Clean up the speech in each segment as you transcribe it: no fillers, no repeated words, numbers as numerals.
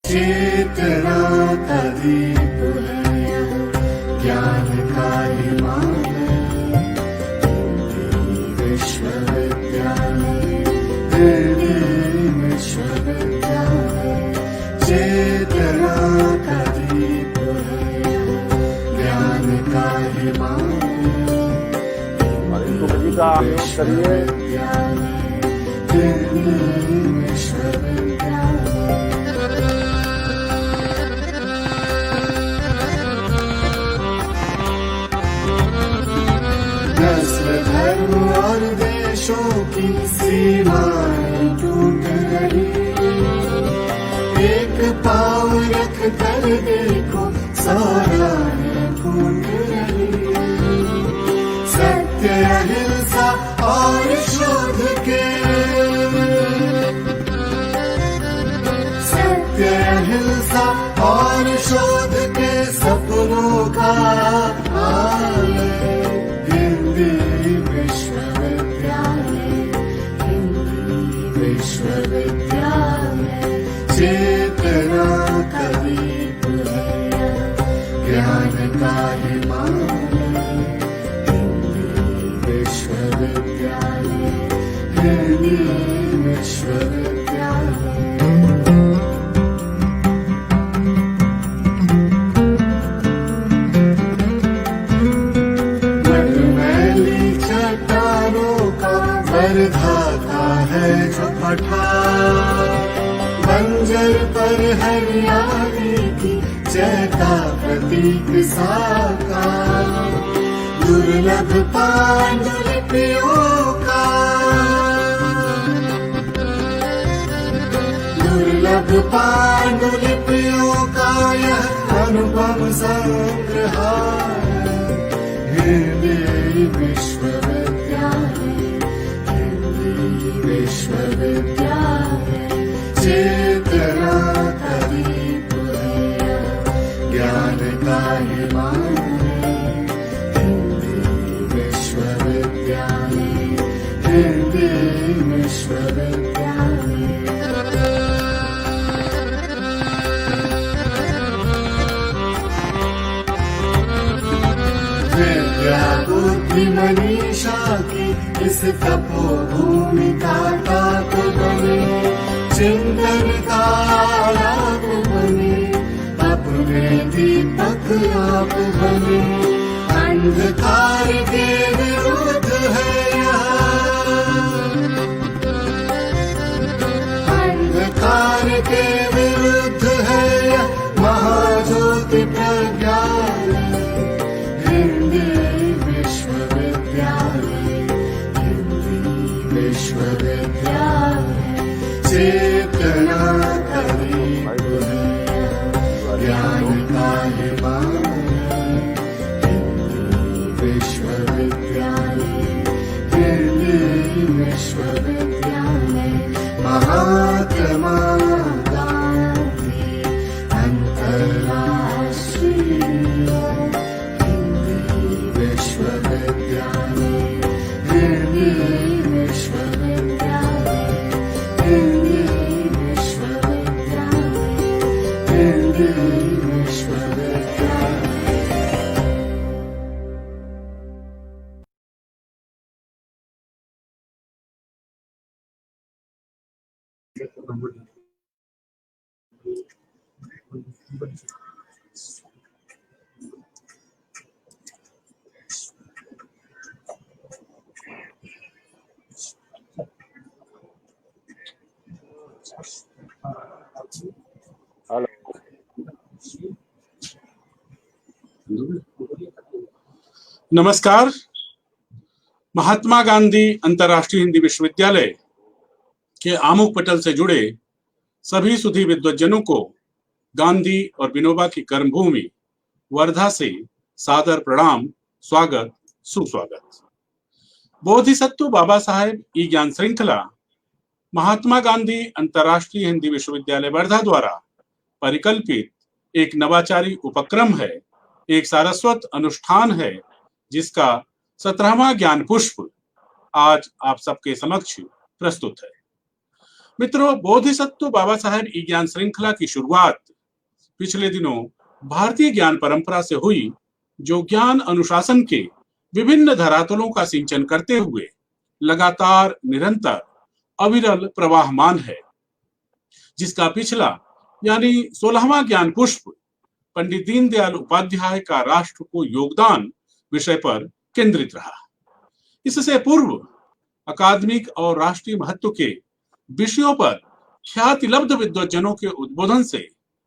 चेतना का दीप है यह, ज्ञान का हिमालय, विश्वविद्यालय, विश्वविद्यालय। चेतना का दीप है यह, ज्ञान का हिमालय, विश्वविद्यालय, विश्वविद्यालय। नस्ल धर्म और देशों की सीमाएं टूट रही, एक पाँव रख कर देखो सौराहें फूट रही। सत्य अहिंसा और शोध के, सत्य अहिंसा और शोध के सपनों का विश्वविद्यालय। चेतना का दीप है यह, ज्ञान का हिमालय, विश्वविद्यालय, विश्वविद्यालय। मटमैली चट्टानों का वर्धाता है जो पठार, बंजर पर हरियाली की जयता प्रतीक साकार। दुर्लभ पांडुलिपियों का, दुर्लभ पांडुलिपियों का यह अनुपम संग्रहार, विश्वविद्यालय, विश्वविद्यालय। चेतना का दीप है यह, ज्ञान का हिमालय, विश्वविद्यालय, विश्वविद्यालय। विद्या बुद्धि मनीषा की इस तपोभूमि का ताप बने, चिंतन का आलाप बने, अपने दीपक आप बने। अंधकार के विरुद्ध है यह, अंधकार के विरुद्ध है यह महाज्योति प्रज्ञालय, विश्वविद्यालय, विश्वविद्यालय। चेतना का दीप है ज्ञान का हिमालय, विश्वविद्यालय, विश्वविद्यालय। महात्मा गांधी अंतर्राष्ट्रीय विश्वविद्यालय, विश्वविद्यालय, हेलो, नमस्कार। महात्मा गांधी अंतर्राष्ट्रीय हिंदी विश्वविद्यालय के आमुख पटल से जुड़े सभी सुधी विद्वज्जनों को गांधी और विनोबा की कर्मभूमि वर्धा से सादर प्रणाम, स्वागत, सुस्वागत। बोधिसत्व बाबा साहेब ई ज्ञान श्रृंखला महात्मा गांधी अंतर्राष्ट्रीय हिंदी विश्वविद्यालय वर्धा द्वारा परिकल्पित एक नवाचारी उपक्रम है, एक सारस्वत अनुष्ठान है, जिसका 17वां ज्ञान पुष्प आज आप सबके समक्ष प्रस्तुत है। मित्रों, बोधिसत्व बाबा साहेब ई ज्ञान श्रृंखला की शुरुआत पिछले दिनों भारतीय ज्ञान परंपरा से हुई, जो ज्ञान अनुशासन के विभिन्न धरातलों का सिंचन करते हुए लगातार, निरंतर, अविरल प्रवाहमान है, जिसका पिछला यानी 16वां ज्ञान पुष्प पंडित दीनदयाल उपाध्याय का राष्ट्र को योगदान विषय पर केंद्रित रहा। इससे पूर्व अकादमिक और राष्ट्रीय महत्व के विषयों पर ख्यातिलब्ध विद्वज्जनों के उद्बोधन से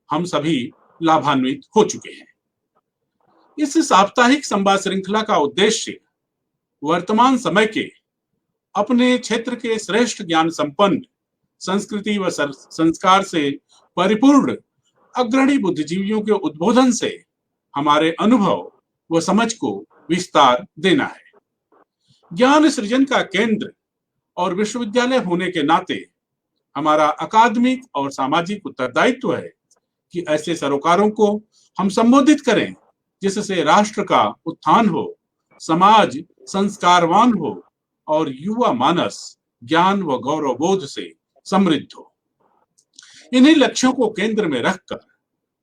हम सभी लाभान्वित हो चुके हैं। इस साप्ताहिक संवाद श्रृंखला का उद्देश्य वर्तमान समय के अपने क्षेत्र के श्रेष्ठ ज्ञान संपन्न, संस्कृति व संस्कार से परिपूर्ण अग्रणी बुद्धिजीवियों के उद्बोधन से हमारे अनुभव व समझ को विस्तार देना है। ज्ञान सृजन का केंद्र और विश्वविद्यालय होने के नाते हमारा अकादमिक और सामाजिक उत्तरदायित्व है कि ऐसे सरोकारों को हम संबोधित करें जिससे राष्ट्र का उत्थान हो, समाज संस्कारवान हो और युवा मानस ज्ञान व गौरव बोध से समृद्ध हो। इन्हीं लक्ष्यों को केंद्र में रखकर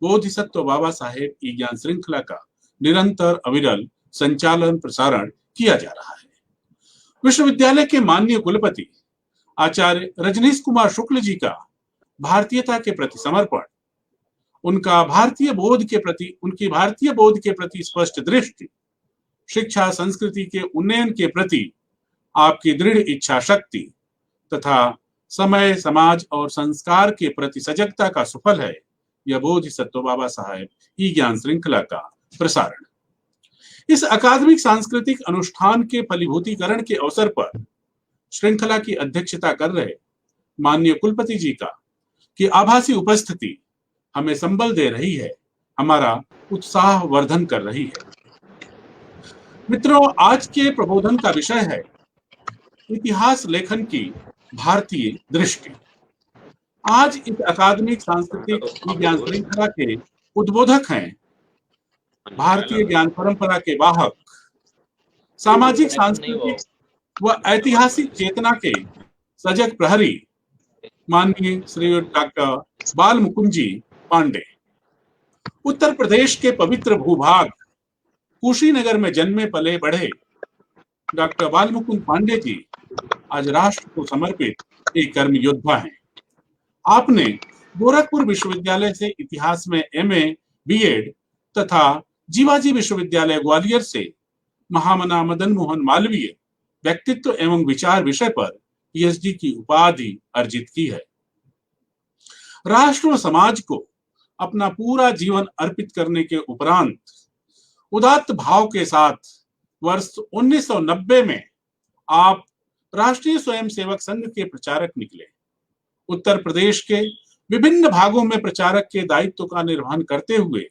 बोधिसत्व बाबा साहेब ई ज्ञान श्रृंखला का निरंतर अविरल संचालन प्रसारण किया जा रहा है। विश्वविद्यालय के माननीय कुलपति आचार्य रजनीश कुमार शुक्ल जी का भारतीयता के प्रति समर्पण, उनकी भारतीय बोध के प्रति स्पष्ट दृष्टि, शिक्षा संस्कृति के उन्नयन के प्रति आपकी दृढ़ इच्छा शक्ति तथा समय, समाज और संस्कार के प्रति सजगता का सुफल है यह बोधिसत्व बाबा साहेब ई ज्ञान श्रृंखला का प्रसारण। इस अकादमिक सांस्कृतिक अनुष्ठान के फलीभूतीकरण के अवसर पर श्रृंखला की अध्यक्षता कर रहे माननीय कुलपति जी का की आभासी उपस्थिति हमें संबल दे रही है, हमारा उत्साह वर्धन कर रही है। मित्रों, आज के प्रबोधन का विषय है इतिहास लेखन की भारतीय दृष्टि। आज इस अकादमिक सांस्कृतिक ज्ञान श्रृंखला के उद्बोधक हैं भारतीय ज्ञान परंपरा के वाहक, सामाजिक सांस्कृतिक व ऐतिहासिक चेतना के सजग प्रहरी माननीय श्री डॉक्टर बाल मुकुंद जी पांडे। उत्तर प्रदेश के पवित्र भूभाग कुशीनगर में जन्मे पले बढ़े डॉक्टर बाल मुकुंद पांडे जी आज राष्ट्र को समर्पित एक कर्म योद्धा हैं। आपने गोरखपुर विश्वविद्यालय से इतिहास में MA, B.Ed तथा जीवाजी विश्वविद्यालय ग्वालियर से महामना मदन मोहन मालवीय व्यक्तित्व एवं विचार विषय पर PhD की उपाधि अर्जित की है। राष्ट्र व समाज को अपना पूरा जीवन अर्पित करने के उपरांत उदात्त भाव के साथ वर्ष 1990 में आप राष्ट्रीय स्वयंसेवक संघ के प्रचारक निकले। उत्तर प्रदेश के विभिन्न भागों में प्रचारक के दायित्व का निर्वहन करते हुए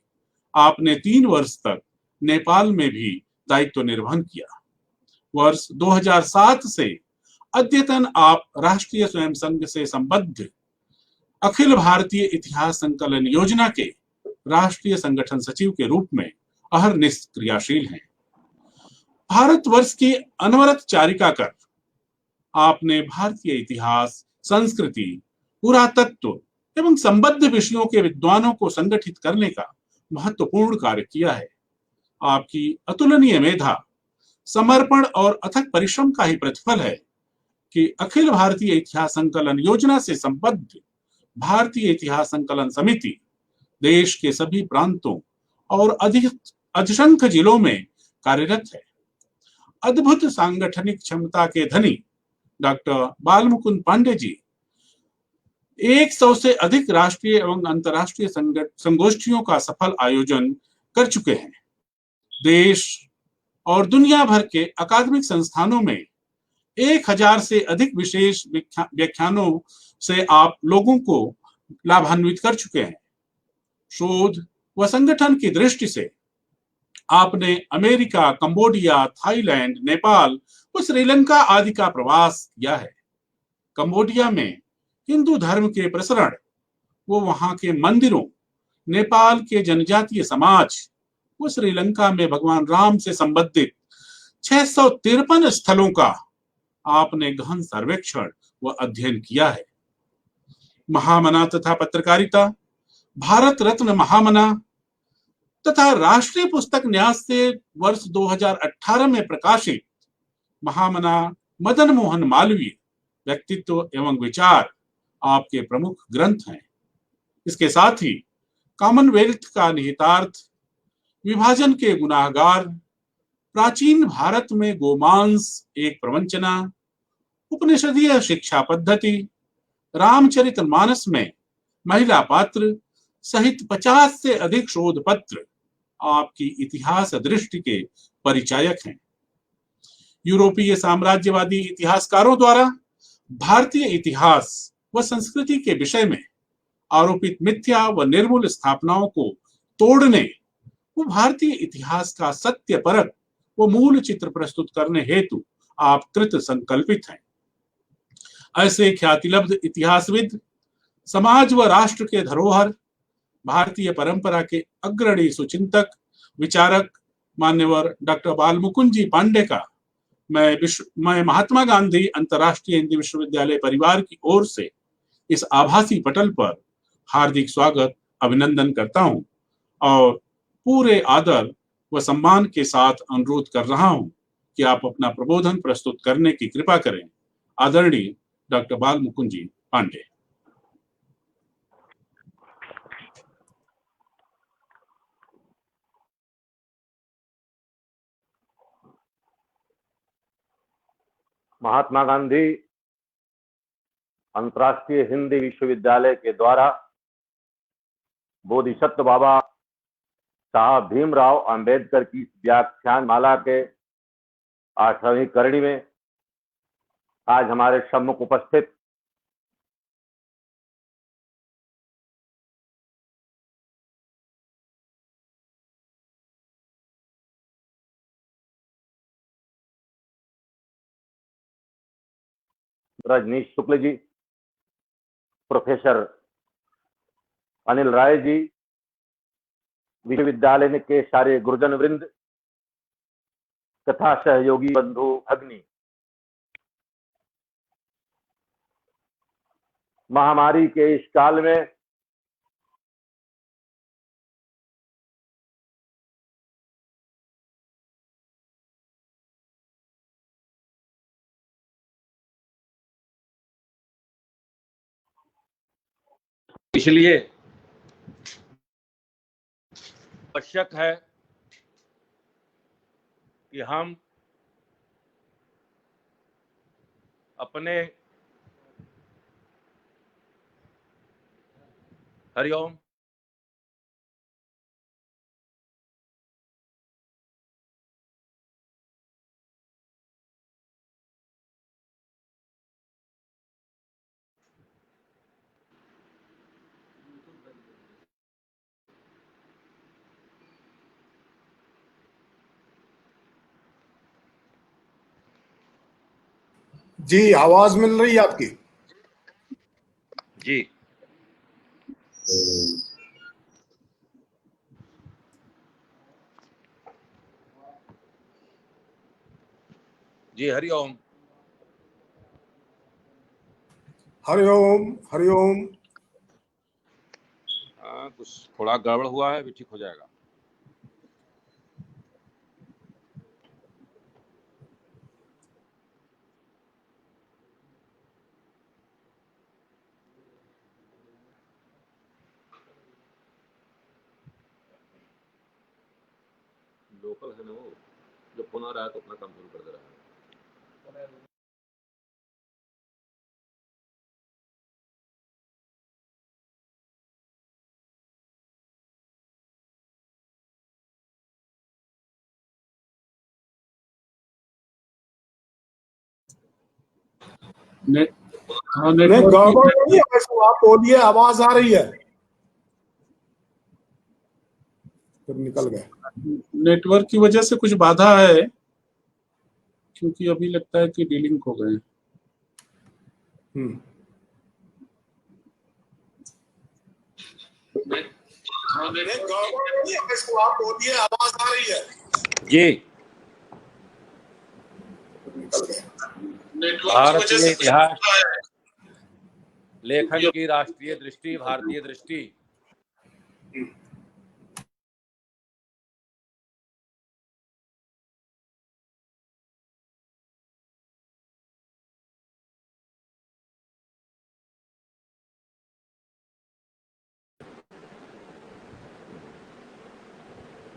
आपने 3 वर्ष तक नेपाल में भी दायित्व निर्वहन किया। वर्ष 2007 से अद्यतन आप राष्ट्रीय स्वयं संघ से संबद्ध अखिल भारतीय इतिहास संकलन योजना के राष्ट्रीय संगठन सचिव के रूप में अहरनिश क्रियाशील हैं। भारतवर्ष की अनवरत चारिका कर आपने भारतीय इतिहास, संस्कृति, पुरातत्व एवं संबद्ध विषयों के विद्वानों को संगठित करने का महत्वपूर्ण कार्य किया है। आपकी अतुलनीय मेधा, समर्पण और अथक परिश्रम का ही प्रतिफल है कि अखिल भारतीय इतिहास संकलन योजना से संबद्ध भारतीय इतिहास संकलन समिति देश के सभी प्रांतों और अधिसंख्य जिलों में कार्यरत है। अद्भुत सांगठनिक क्षमता के धनी डॉक्टर बाल मुकुंद पांडे जी 100 से अधिक राष्ट्रीय एवं अंतर्राष्ट्रीय संगोष्ठियों का सफल आयोजन कर चुके हैं। देश और दुनिया भर के अकादमिक संस्थानों में 1000 से अधिक विशेष व्याख्यानों से आप लोगों को लाभान्वित कर चुके हैं। शोध व संगठन की दृष्टि से आपने अमेरिका, कंबोडिया, थाईलैंड, नेपाल व श्रीलंका आदि का प्रवास किया है। कंबोडिया में हिंदू धर्म के प्रसरण वो वहां के मंदिरों, नेपाल के जनजातीय समाज व श्रीलंका में भगवान राम से संबंधित 653 स्थलों का आपने गहन सर्वेक्षण व अध्ययन किया है। महामना तथा पत्रकारिता, भारत रत्न महामना तथा राष्ट्रीय पुस्तक न्यास से वर्ष 2018 में प्रकाशित महामना मदन मोहन मालवीय व्यक्तित्व एवं विचार आपके प्रमुख ग्रंथ हैं। इसके साथ ही कॉमनवेल्थ का निहितार्थ, विभाजन के गुनाहगार, प्राचीन भारत में गोमांस एक प्रवंचना, उपनिषदीय शिक्षा पद्धति, रामचरितमानस में महिला पात्र सहित 50 से अधिक शोध पत्र आपकी इतिहास दृष्टि के परिचायक हैं। यूरोपीय साम्राज्यवादी इतिहासकारों द्वारा भारतीय इतिहास व संस्कृति के विषय में आरोपित मिथ्या व निर्मूल स्थापनाओं को तोड़ने व भारतीय इतिहास का सत्यपरक व मूल चित्र प्रस्तुत करने हेतु आप कृत संकल्पित हैं। ऐसे ख्यातिलब्ध इतिहासविद, समाज व राष्ट्र के धरोहर, भारतीय परंपरा के अग्रणी सुचिंतक, विचारक मान्यवर डॉक्टर बालमुकुंद जी पांडे का मैं महात्मा गांधी अंतर्राष्ट्रीय हिंदी विश्वविद्यालय परिवार की ओर से इस आभासी पटल पर हार्दिक स्वागत, अभिनंदन करता हूं और पूरे आदर व सम्मान के साथ अनुरोध कर रहा हूं कि आप अपना प्रबोधन प्रस्तुत करने की कृपा करें। आदरणीय डॉक्टर बालमुकुंद जी पांडे। महात्मा गांधी अंतर्राष्ट्रीय हिंदी विश्वविद्यालय के द्वारा बोधिसत्व बाबा साहब भीमराव अंबेडकर की व्याख्यान माला के 8वीं कड़ी में आज हमारे सम्मुख उपस्थित रजनीश शुक्ल जी, प्रोफेसर अनिल राय जी, विश्वविद्यालय के सारे गुरुजन वृंद तथा सहयोगी बंधु भगिनी, महामारी के इस काल में इसलिए आवश्यक है कि हम अपने हरिओम जी, आवाज मिल रही है आपकी? जी जी हरिओम हरिओम हरिओम। कुछ थोड़ा गड़बड़ हुआ है, भी ठीक हो जाएगा। लोकल है ना वो, जब फोन आ रहा है तो अपना काम शुरू कर दे रहा है। नहीं, गड़बड़ नहीं है, वैसे आप बोलिए, आवाज आ रही है। फिर निकल गए। नेटवर्क की वजह से कुछ बाधा है, क्योंकि अभी लगता है कि डीलिंक हो गए। गड़बड़ नहीं है, वैसे आप बोलिए, आवाज आ रही है। जी, निकल गए। भारतीय इतिहास लेखन की राष्ट्रीय दृष्टि, भारतीय दृष्टि।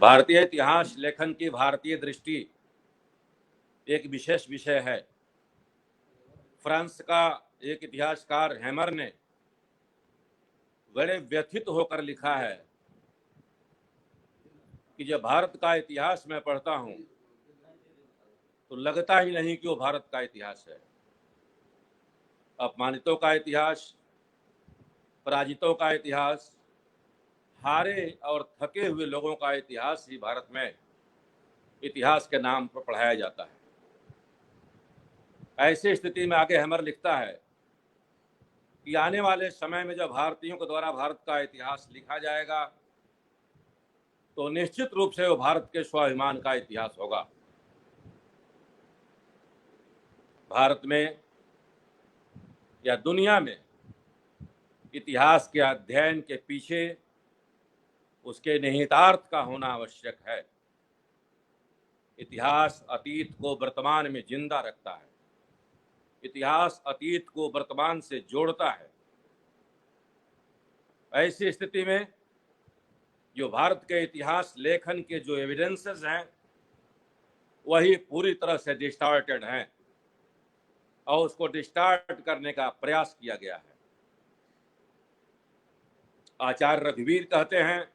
भारतीय इतिहास लेखन की भारतीय दृष्टि एक विशेष विषय है। फ्रांस का एक इतिहासकार हैमर ने बड़े व्यथित होकर लिखा है कि जब भारत का इतिहास मैं पढ़ता हूं तो लगता ही नहीं कि वो भारत का इतिहास है। अपमानितों का इतिहास, पराजितों का इतिहास, हारे और थके हुए लोगों का इतिहास ही भारत में इतिहास के नाम पर पढ़ाया जाता है। ऐसी स्थिति में आगे हैमर लिखता है कि आने वाले समय में जब भारतीयों के द्वारा भारत का इतिहास लिखा जाएगा तो निश्चित रूप से वो भारत के स्वाभिमान का इतिहास होगा। भारत में या दुनिया में इतिहास के अध्ययन के पीछे उसके निहितार्थ का होना आवश्यक है। इतिहास अतीत को वर्तमान में जिंदा रखता है। इतिहास अतीत को वर्तमान से जोड़ता है। ऐसी स्थिति में जो भारत के इतिहास लेखन के जो एविडेंसेस हैं वही पूरी तरह से डिस्टॉर्टेड हैं और उसको डिस्टॉर्ट करने का प्रयास किया गया है। आचार्य रघुवीर कहते हैं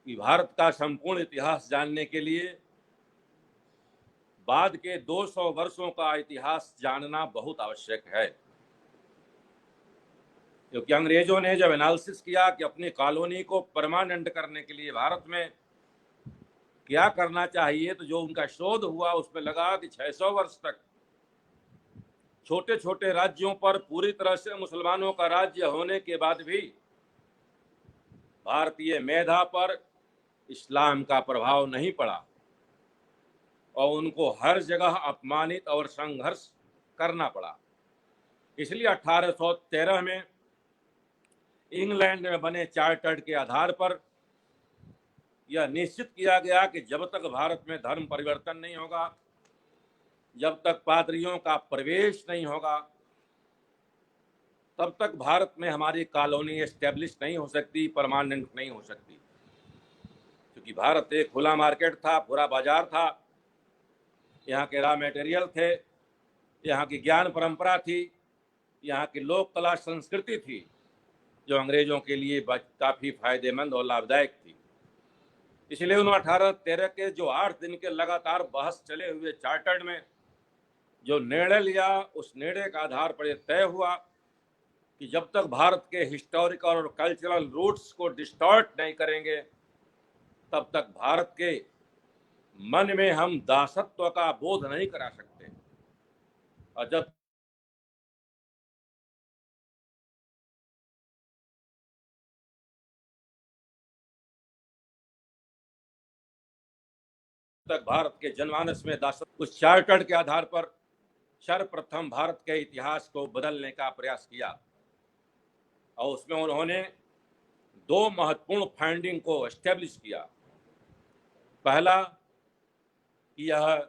कि भारत का संपूर्ण इतिहास जानने के लिए बाद के 200 वर्षों का इतिहास जानना बहुत आवश्यक है, क्योंकि अंग्रेजों ने जब एनालिसिस किया कि अपनी कॉलोनी को परमानेंट करने के लिए भारत में क्या करना चाहिए, तो जो उनका शोध हुआ उसमें लगा कि 600 वर्ष तक छोटे छोटे राज्यों पर पूरी तरह से मुसलमानों का राज्य होने के बाद भी भारतीय मेधा पर इस्लाम का प्रभाव नहीं पड़ा और उनको हर जगह अपमानित और संघर्ष करना पड़ा। इसलिए 1813 में इंग्लैंड में बने चार्टर्ड के आधार पर यह निश्चित किया गया कि जब तक भारत में धर्म परिवर्तन नहीं होगा, जब तक पादरियों का प्रवेश नहीं होगा, तब तक भारत में हमारी कॉलोनी एस्टेब्लिश नहीं हो सकती, परमानेंट नहीं हो सकती। क्योंकि भारत एक खुला मार्केट था, पूरा बाजार था, यहाँ के रॉ मटेरियल थे, यहाँ की ज्ञान परंपरा थी, यहाँ की लोक कला संस्कृति थी, जो अंग्रेजों के लिए काफ़ी फायदेमंद और लाभदायक थी। इसलिए उन्होंने 1813 के जो 8 दिन के लगातार बहस चले हुए चार्टर्ड में जो निर्णय लिया, उस निर्णय का आधार पर यह तय हुआ कि जब तक भारत के हिस्टोरिकल और कल्चरल रूट्स को डिस्टॉर्ट नहीं करेंगे, तब तक भारत के मन में हम दासत्व का बोध नहीं करा सकते। और जब तक भारत के जनमानस में दासत्व, उस चार्टर्ड के आधार पर सर्वप्रथम भारत के इतिहास को बदलने का प्रयास किया और उसमें उन्होंने 2 महत्वपूर्ण फाइंडिंग को एस्टेब्लिश किया। पहला, यह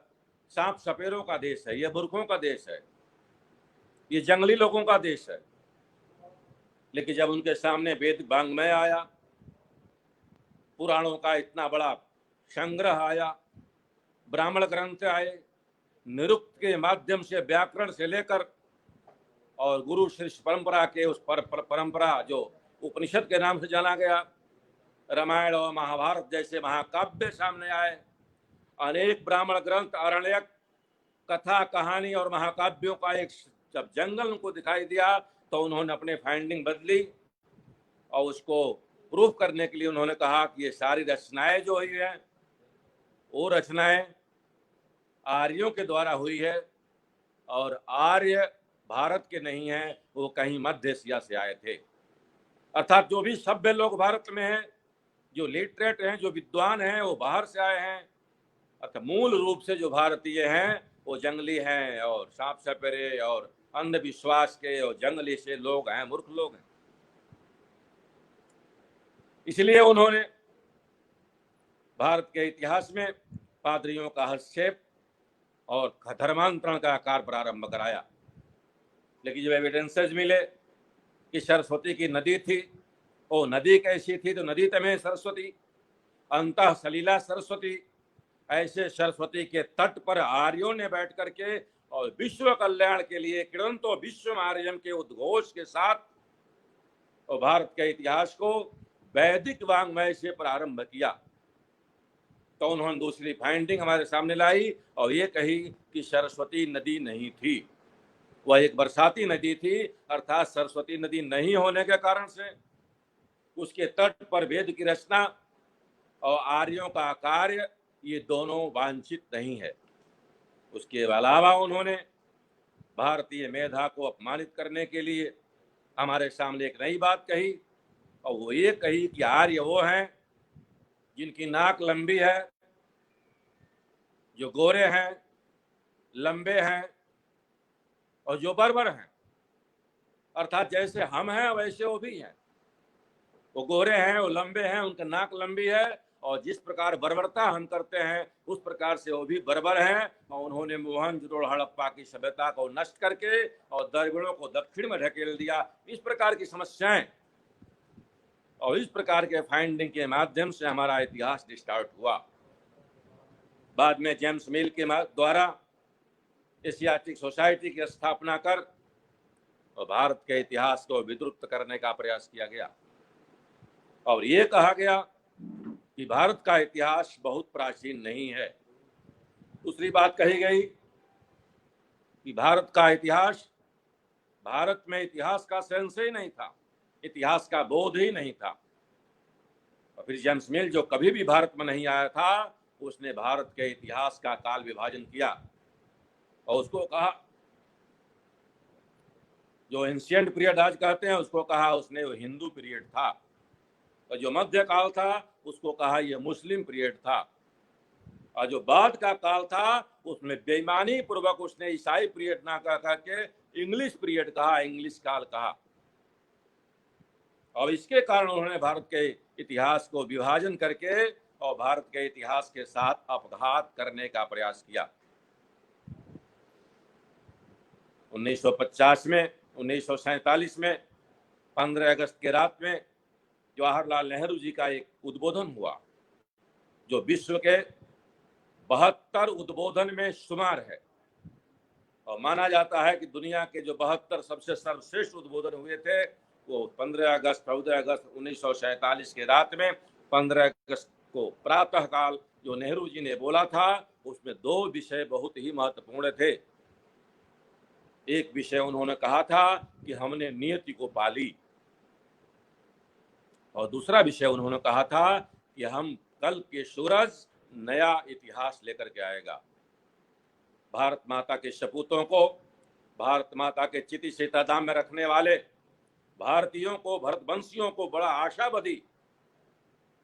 सांप सपेरों का देश है, यह मूर्खों का देश है, ये जंगली लोगों का देश है। लेकिन जब उनके सामने वेद वांग्मय आया, पुराणों का इतना बड़ा संग्रह आया, ब्राह्मण ग्रंथ आए, निरुक्त के माध्यम से व्याकरण से लेकर और गुरु शिष्य परंपरा के उस परंपरा जो उपनिषद के नाम से जाना गया, रामायण और महाभारत जैसे महाकाव्य सामने आए, अनेक ब्राह्मण ग्रंथ, अरण्यक, कथा, कहानी और महाकाव्यों का एक जब जंगल उनको दिखाई दिया तो उन्होंने अपने फाइंडिंग बदली और उसको प्रूफ करने के लिए उन्होंने कहा कि ये सारी रचनाएं जो हुई है वो रचनाएं आर्यों के द्वारा हुई है और आर्य भारत के नहीं हैं, वो कहीं मध्य एशिया से आए थे। अर्थात जो भी सभ्य लोग भारत में हैं, जो लिटरेट हैं, जो विद्वान हैं, वो बाहर से आए हैं। अर्थात मूल रूप से जो भारतीय हैं वो जंगली हैं और सांप सपेरे और अंधविश्वास के और जंगली से लोग हैं, मूर्ख लोग हैं। इसलिए उन्होंने भारत के इतिहास में पादरियों का हस्तक्षेप और धर्मांतरण का कार्य प्रारंभ कराया। लेकिन जब एविडेंसेस मिले कि सरस्वती की नदी थी, वो नदी कैसी थी, तो नदी तमें सरस्वती, अंतः सलीला सरस्वती, ऐसे सरस्वती के तट पर आर्यों ने बैठ करके और विश्व कल्याण के लिए किरणतो विश्व आर्यम के उद्घोष के साथ और भारत के इतिहास को वैदिक वांग्मय से प्रारंभ किया। तो उन्होंने दूसरी फाइंडिंग हमारे सामने लाई और ये कही कि सरस्वती नदी नहीं थी, वह एक बरसाती नदी थी। अर्थात सरस्वती नदी नहीं होने के कारण से उसके तट पर वेद की रचना और आर्यों का कार्य, ये दोनों वांछित नहीं है। उसके अलावा उन्होंने भारतीय मेधा को अपमानित करने के लिए हमारे सामने एक नई बात कही, और वो ये कही कि आर्य वो हैं जिनकी नाक लंबी है, जो गोरे हैं, लंबे हैं और जो बर्बर हैं। अर्थात जैसे हम हैं वैसे वो भी हैं। वो गोरे हैं, वो लंबे हैं, उनकी नाक लंबी है, और जिस प्रकार बर्बरता हम करते हैं उस प्रकार से वो भी बर्बर हैं। और उन्होंने मोहनजोदड़ो हड़प्पा की सभ्यता को नष्ट करके और द्रविड़ों को दक्षिण में ढकेल दिया। इस प्रकार की समस्याएं और इस प्रकार के फाइंडिंग के माध्यम से हमारा इतिहास स्टार्ट हुआ। बाद में जेम्स मिल के द्वारा एशियाटिक सोसाइटी की स्थापना कर और भारत के इतिहास को विद्रुत करने का प्रयास किया गया, और ये कहा गया कि भारत का इतिहास बहुत प्राचीन नहीं है। दूसरी बात कही गई कि भारत का इतिहास, भारत में इतिहास का सेंस ही नहीं था, इतिहास का बोध ही नहीं था। और फिर जेम्स मिल, जो कभी भी भारत में नहीं आया था, उसने भारत के इतिहास का काल विभाजन किया और उसको कहा, जो एंशिएंट पीरियड आज कहते हैं उसको कहा उसने वो हिंदू पीरियड था, और जो मध्य काल था उसको कहा यह मुस्लिम पीरियड था, और जो बाद का काल था उसमें बेईमानी पूर्वक उसने ईसाई पीरियड ना कह करके इंग्लिश पीरियड कहा, इंग्लिश काल कहा। और इसके कारण उन्होंने भारत के इतिहास को विभाजन करके और भारत के इतिहास के साथ अपघात करने का प्रयास किया। 1950 में, 1947 में 15 अगस्त के रात में जवाहरलाल नेहरू जी का एक उद्बोधन हुआ, जो विश्व के 72 उद्बोधन में शुमार है, और माना जाता है कि दुनिया के जो 72 सबसे सर्वश्रेष्ठ उद्बोधन हुए थे वो 15 अगस्त 14 अगस्त 1947 के रात में 15 अगस्त को प्रातः काल जो नेहरू जी ने बोला था, उसमें दो विषय बहुत ही महत्वपूर्ण थे। एक विषय उन्होंने कहा था कि हमने नियति को पाली, और दूसरा विषय उन्होंने कहा था कि हम कल के सूरज नया इतिहास लेकर के आएगा। भारत माता के सपूतों को, भारत माता के चिति सीताधाम में रखने वाले भारतीयों को, भरतवंशियों को बड़ा आशावादी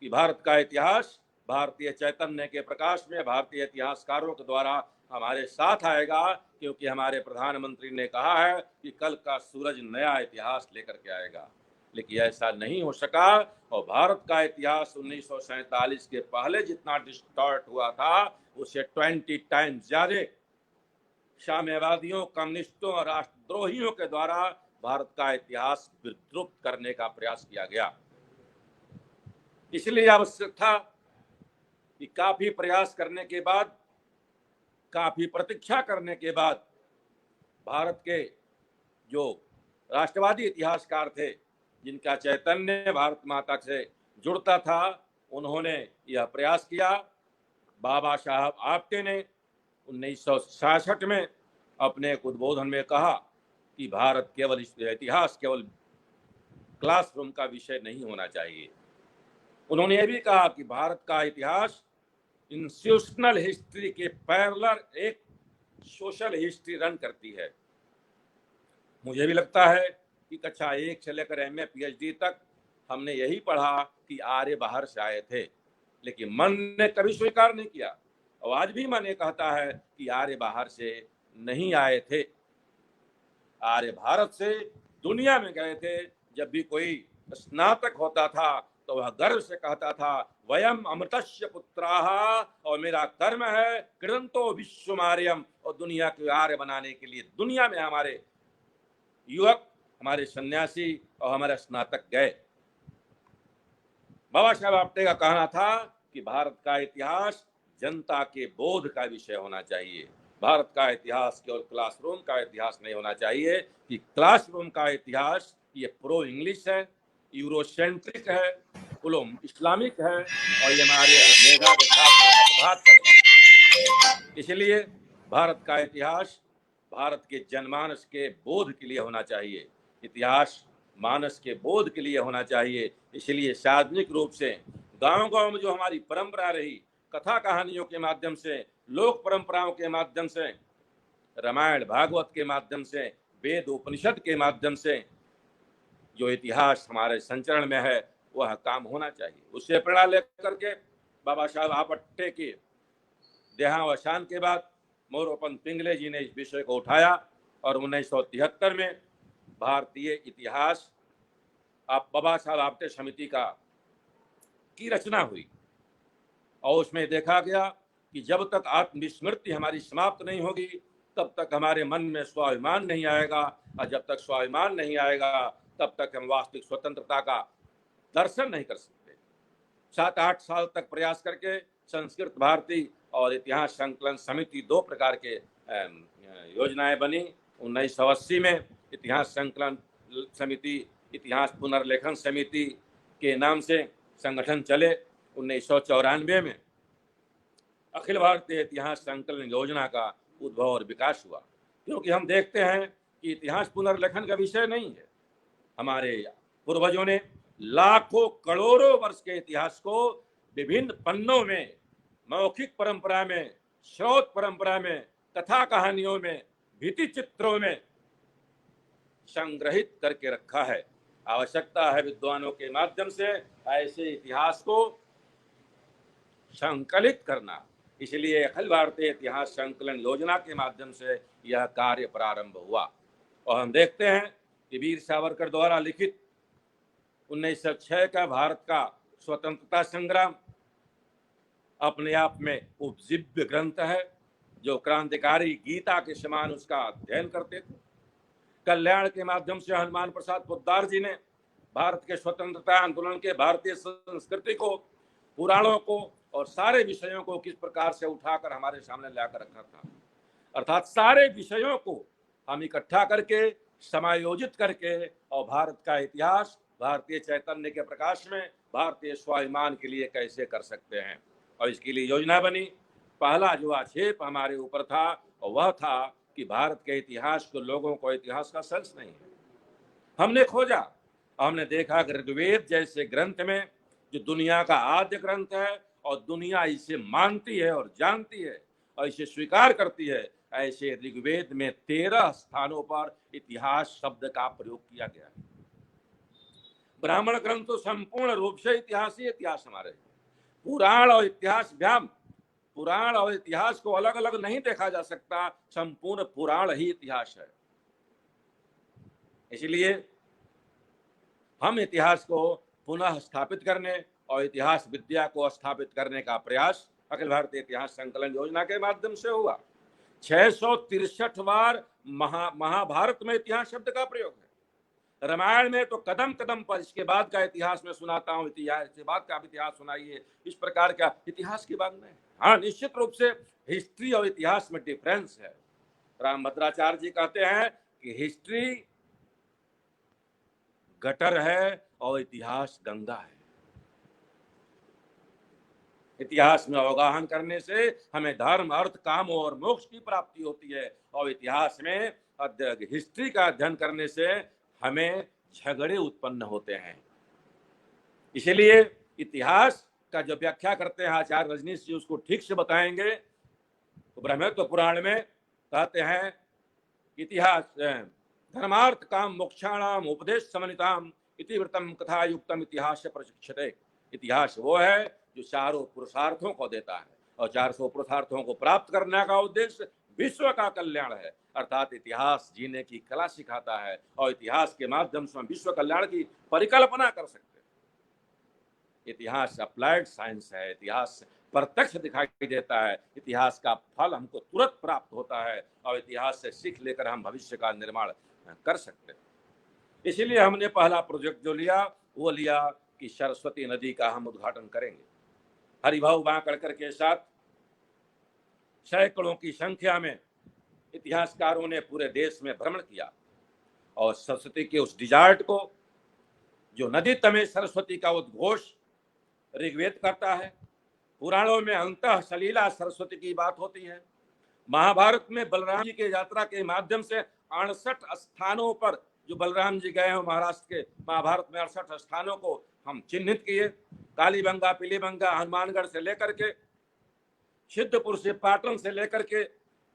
कि भारत का इतिहास भारतीय चैतन्य के प्रकाश में भारतीय इतिहासकारों के द्वारा हमारे साथ आएगा, क्योंकि हमारे प्रधानमंत्री ने कहा है कि कल का सूरज नया इतिहास लेकर के आएगा। लेकिन ऐसा नहीं हो सका, और भारत का इतिहास 1947 के पहले जितना डिस्टॉर्ट हुआ था उससे 20 टाइम्स ज्यादा साम्यवादियों, कम्युनिस्टों और राष्ट्रद्रोहियों के द्वारा भारत का इतिहास विद्रुत करने का प्रयास किया गया। इसलिए आवश्यक था कि काफी प्रयास करने के बाद, काफी प्रतीक्षा करने के बाद भारत के जो राष्ट्रवादी इतिहासकार थे, जिनका चैतन्य भारत माता से जुड़ता था, उन्होंने यह प्रयास किया। बाबा साहब आप्टे ने 1966 में अपने एक उद्बोधन में कहा कि भारत केवल इतिहास केवल क्लासरूम का विषय नहीं होना चाहिए। उन्होंने यह भी कहा कि भारत का इतिहास इंस्टीट्यूशनल हिस्ट्री के पैरेलल एक सोशल हिस्ट्री रन करती है। मुझे भी लगता है कि कक्षा 1 से लेकर MA PhD तक हमने यही पढ़ा कि आर्य बाहर से आए थे, लेकिन मन ने कभी स्वीकार नहीं किया, और आज भी मन ये कहता है कि आर्य बाहर से नहीं आए थे। आर्य भारत से दुनिया में गए थे। जब भी कोई स्नातक होता था तो वह गर्व से कहता था वयम अमृतस्य पुत्राः, और मेरा कर्म है कृदंतो विश्वमार्यम, और दुनिया को आर्य बनाने के लिए दुनिया में हमारे युवक, हमारे सन्यासी और हमारे स्नातक गए। बाबा साहब आप्टे का कहना था कि भारत का इतिहास जनता के बोध का विषय होना चाहिए। भारत का इतिहास केवल क्लासरूम का इतिहास नहीं होना चाहिए कि क्लासरूम का इतिहास ये प्रो इंग्लिश है, यूरोसेंट्रिक है, पुलो इस्लामिक है, और ये हमारे मेधा के साथ अपघात करता है। इसलिए भारत का इतिहास भारत के जनमानस के बोध के लिए होना चाहिए, इतिहास मानस के बोध के लिए होना चाहिए। इसलिए सार्वजनिक रूप से गांव-गांव में जो हमारी परंपरा रही, कथा कहानियों के माध्यम से, लोक परंपराओं के माध्यम से, रामायण भागवत के माध्यम से, वेद उपनिषद के माध्यम से जो इतिहास हमारे संचरण में है वह काम होना चाहिए। उससे प्रेरणा लेकर के बाबा साहब आपटे के देहावसान के बाद मोरोपंत पिंगले जी ने इस विषय को उठाया और 1973 में भारतीय इतिहास बाबा साहब आपटे समिति की रचना हुई, और उसमें देखा गया कि जब तक आत्मविस्मृति हमारी समाप्त नहीं होगी तब तक हमारे मन में स्वाभिमान नहीं आएगा, और जब तक स्वाभिमान नहीं आएगा तब तक हम वास्तविक स्वतंत्रता का दर्शन नहीं कर सकते। 7-8 साल तक प्रयास करके संस्कृत भारती और इतिहास संकलन समिति 2 प्रकार के योजनाएं बनी। 1980 में इतिहास संकलन समिति, इतिहास पुनर्लेखन समिति के नाम से संगठन चले। 1994 में अखिल भारतीय इतिहास संकलन योजना का उद्भव और विकास हुआ, क्योंकि हम देखते हैं कि इतिहास पुनर्लेखन का विषय नहीं है। हमारे पूर्वजों ने लाखों करोड़ों वर्ष के इतिहास को विभिन्न पन्नों में, मौखिक परंपरा में, श्रोत परंपरा में, कथा कहानियों में, भित्ति चित्रों में संग्रहित करके रखा है। आवश्यकता है विद्वानों के माध्यम से ऐसे इतिहास को संकलित करना। इसलिए अखिल भारतीय इतिहास संकलन योजना के माध्यम से यह कार्य प्रारंभ हुआ, और हम देखते हैं कि वीर सावरकर द्वारा लिखित 1906 का भारत का स्वतंत्रता संग्राम अपने आप में उपजीव्य ग्रंथ है, जो क्रांतिकारी गीता के समान उसका अध्ययन करते थे। कल्याण के माध्यम से हनुमान प्रसाद पोद्दार जी ने भारत के स्वतंत्रता आंदोलन के भारतीय संस्कृति को, पुराणों को और सारे विषयों को किस प्रकार से उठाकर हमारे सामने लाकर रखा था। अर्थात सारे विषयों को हम इकट्ठा करके, समायोजित करके, और भारत का इतिहास भारतीय चैतन्य के प्रकाश में भारतीय स्वाभिमान के लिए कैसे कर सकते हैं, और इसके लिए योजना बनी। पहला जो आक्षेप हमारे ऊपर था वह था कि भारत के इतिहास को, लोगों को इतिहास का सेंस नहीं है। हमने खोजा, हमने देखा कि ऋग्वेद जैसे ग्रंथ में, जो दुनिया का आद्य ग्रंथ है और दुनिया इसे मानती है और जानती है और इसे स्वीकार करती है, ऐसे ऋग्वेद में 13 स्थानों पर इतिहास शब्द का प्रयोग किया गया है। ब्राह्मण ग्रंथ तो संपूर्ण रूप से इतिहास ही इतिहास हमारे। पुराण और इतिहास व्याम, पुराण और इतिहास को अलग अलग नहीं देखा जा सकता, संपूर्ण पुराण ही इतिहास है। इसलिए हम इतिहास को पुनः स्थापित करने और इतिहास विद्या को स्थापित करने का प्रयास अखिल भारतीय इतिहास संकलन योजना के माध्यम से हुआ। 663 बार महाभारत में इतिहास शब्द का प्रयोग है। रामायण में तो कदम कदम पर इसके बाद का इतिहास में सुनाता हूँ, इतिहास के बाद का इतिहास सुनाइए, इस प्रकार का इतिहास की बात नहीं। हाँ, निश्चित रूप से हिस्ट्री और इतिहास में डिफरेंस है। रामभद्राचार्य जी कहते हैं कि हिस्ट्री गटर है और इतिहास गंगा है। इतिहास में अवगाहन करने से हमें धर्म, अर्थ, काम और मोक्ष की प्राप्ति होती है, और इतिहास में हिस्ट्री का अध्ययन करने से हमें झगड़े उत्पन्न होते हैं। इसलिए इतिहास का जो व्याख्या करते हैं आचार्य रजनीश जी, उसको ठीक से बताएंगे। तो ब्रह्मत्व पुराण में कहते हैं इतिहास धर्मार्थ काम मोक्षाणाम उपदेश समन्विताम इतिवृतम कथा युक्तम इतिहास प्रशिक्षते। इतिहास वो है जो चारों पुरुषार्थों को देता है, और 400 पुरुषार्थों को प्राप्त करने का उद्देश्य विश्व का कल्याण है। अर्थात इतिहास जीने की कला सिखाता है और इतिहास के माध्यम से हम विश्व कल्याण की परिकल्पना कर सकते हैं। इतिहास अप्लाइड साइंस है, इतिहास प्रत्यक्ष दिखाई देता है, इतिहास का फल हमको तुरंत प्राप्त होता है और इतिहास से सीख लेकर हम भविष्य का निर्माण कर सकते हैं। इसीलिए हमने पहला प्रोजेक्ट जो लिया वो लिया कि सरस्वती नदी का हम उद्घाटन करेंगे। हरिभाऊ बांकड़कर के साथ सैकड़ों की संख्या में इतिहासकारों ने पूरे देश में भ्रमण किया और सरस्वती के उस डिजार्ट को, जो नदी तमे सरस्वती का उद्घोष ऋग्वेद करता है, पुराणों में अंतः सलीला सरस्वती की बात होती है, महाभारत में बलराम जी के यात्रा के माध्यम से 68 स्थानों पर जो बलराम जी गए हैं महाराष्ट्र के, महाभारत में 68 स्थानों को हम चिन्हित किए। कालीबंगा, पीलीबंगा, हनुमानगढ़ से लेकर के सिद्धपुर से, पाटन से लेकर के,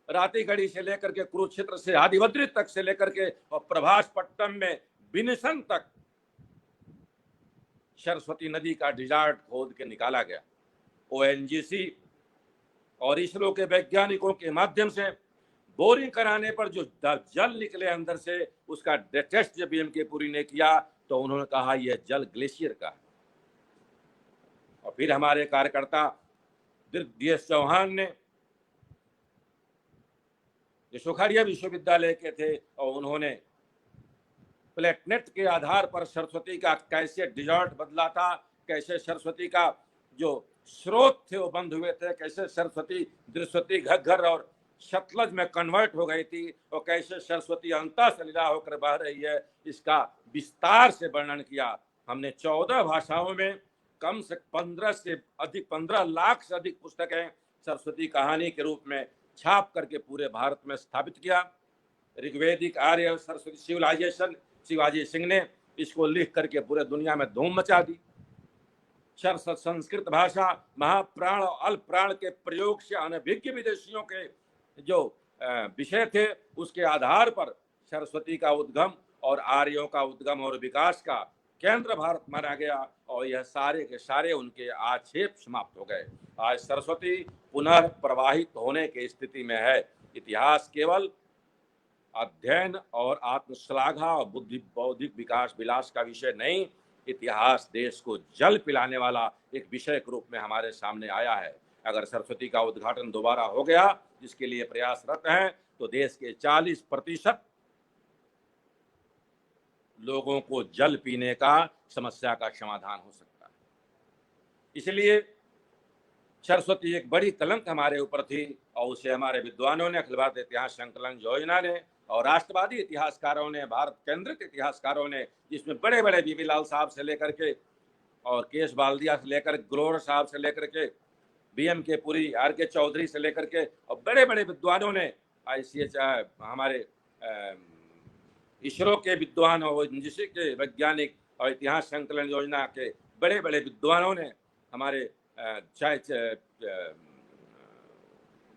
रातीगढ़ी से लेकर के, कुरुक्षेत्र से आदिवद्री तक से लेकर के और प्रभासपट्टनम में बिनिसन तक सरस्वती नदी का डिजार्ट खोद के निकाला गया। ओएनजीसी और इसरो के वैज्ञानिकों के माध्यम से बोरिंग कराने पर जो जल निकले अंदर से, उसका टेस्ट जब बीएमके पुरी ने किया तो उन्होंने कहा यह जल ग्लेशियर का है। और फिर हमारे कार्यकर्ता डीएस चौहान ने, जो सुखाड़िया विश्वविद्यालय के थे, और उन्होंने प्लेटनेट के आधार पर सरस्वती का कैसे डिजार्ट बदला था, कैसे सरस्वती का जो स्रोत थे वो बंद हुए थे, कैसे सरस्वती दृश्वती घग्गर और सतलज में कन्वर्ट हो गई थी और कैसे सरस्वती अंतः सलीला होकर बह रही है, इसका विस्तार से वर्णन किया। हमने 14 भाषाओं में कम से 15 लाख से अधिक पुस्तकें सरस्वती कहानी के रूप में छाप करके पूरे भारत में स्थापित किया। ऋग्वेदिक आर्य सरस्वती सिविलाइजेशन, शिवाजी सिंह ने इसको लिख करके पूरे दुनिया में धूम मचा दी। संस्कृत भाषा महाप्राण और अल्प प्राण के प्रयोग से अनभिज्ञ विदेशियों के जो विषय थे, उसके आधार पर सरस्वती का उद्गम और आर्यों का उद्गम और विकास का केंद्र भारत माना गया और यह सारे के सारे उनके आक्षेप समाप्त हो गए। आज सरस्वती पुनः प्रवाहित होने की स्थिति में है। इतिहास केवल अध्ययन और आत्मश्लाघा और बुद्धि बौद्धिक विकास विलास का विषय नहीं, इतिहास देश को जल पिलाने वाला एक विषय के रूप में हमारे सामने आया है। अगर सरस्वती का उद्घाटन दोबारा हो गया, जिसके लिए प्रयासरत हैं, तो देश के 40% लोगों को जल पीने का समस्या का समाधान हो सकता है। इसलिए सरस्वती एक बड़ी कलंक हमारे ऊपर थी और उसे हमारे विद्वानों ने, अखिल भारतीय इतिहास संकलन योजना ने और राष्ट्रवादी इतिहासकारों ने, भारत केंद्रित इतिहासकारों ने, जिसमें बड़े बड़े बीबी लाल साहब से लेकर के और केश बाल्दिया से लेकर ग्लोर साहब से लेकर के बीएमके पुरी, आर.के. चौधरी से लेकर के और बड़े बड़े विद्वानों ने, ICH हमारे इसरो के विद्वान और ओएनजीसी के वैज्ञानिक और इतिहास संकलन योजना के बड़े बड़े विद्वानों ने, हमारे चाहे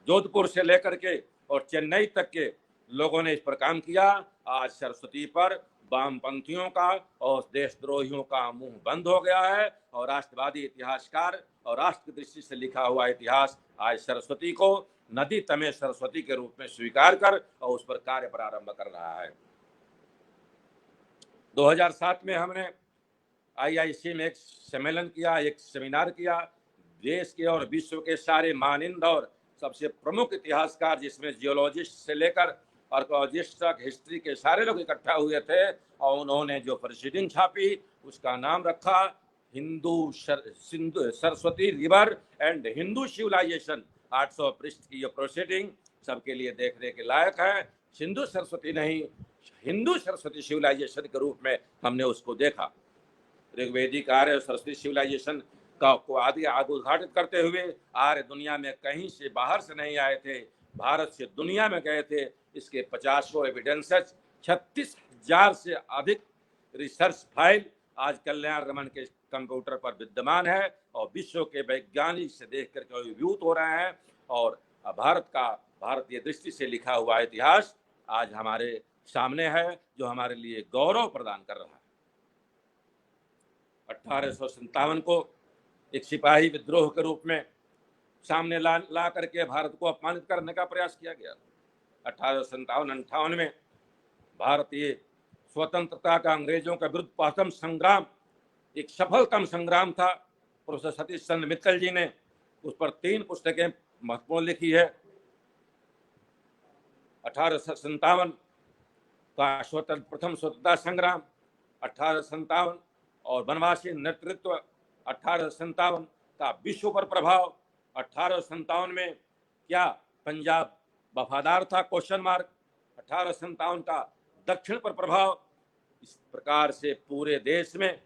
जोधपुर से लेकर के और चेन्नई तक के लोगों ने इस पर काम किया। आज सरस्वती पर वामपंथियों का और देशद्रोहियों का मुंह बंद हो गया है और राष्ट्रवादी इतिहासकार और राष्ट्र की दृष्टि से लिखा हुआ इतिहास आज सरस्वती को नदी तमे सरस्वती के रूप में स्वीकार कर और उस पर कार्य प्रारंभ कर रहा है। 2007 में हमने IIC में एक सम्मेलन किया, एक सेमिनार किया। देश के और विश्व के सारे मानिंद और सबसे प्रमुख इतिहासकार, जिसमें जियोलॉजिस्ट से लेकर आर्कोलॉजिस्ट तक, हिस्ट्री के सारे लोग इकट्ठा हुए थे और उन्होंने जो प्रोसीडिंग छापी उसका नाम रखा Hindu Saraswati river and Hindu civilisation. 800 पृष्ठ की ये प्रोसीडिंग सबके लिए देखने के लायक है। सिंधु सरस्वती नहीं, हिंदू सरस्वती सिविलाइजेशन के रूप में हमने उसको देखा। ऋग्वेदिक आर्य सरस्वती सिविलाइजेशन का को आदि उद्घाटित करते हुए आर्य दुनिया में कहीं से बाहर से नहीं आए थे, भारत से दुनिया में गए थे। इसके 50 एविडेंसेस, 36,000 से अधिक रिसर्च फाइल आज कल्याण रमन के कंप्यूटर पर विद्यमान है और विश्व के वैज्ञानिक से देख करके अभिभूत हो रहे हैं और भारत का, भारतीय दृष्टि से लिखा हुआ इतिहास आज हमारे सामने है, जो हमारे लिए गौरव प्रदान कर रहा है। 1857 को एक सिपाही विद्रोह के रूप में सामने ला करके भारत को अपमानित करने का प्रयास किया गया। 1857-58 में भारतीय स्वतंत्रता का अंग्रेजों के विरुद्ध प्रथम संग्राम एक सफलतम संग्राम था। प्रोफेसर सतीश चंद्र मित्तल जी ने उस पर 3 पुस्तकें महत्वपूर्ण लिखी है। 1857 का प्रथम स्वतंत्रता संग्राम 1857 और वनवासी नेतृत्व 1857 का विश्व पर प्रभाव 1857 में क्या पंजाब वफादार था क्वेश्चन मार्क 1857 का दक्षिण पर प्रभाव। इस प्रकार से पूरे देश में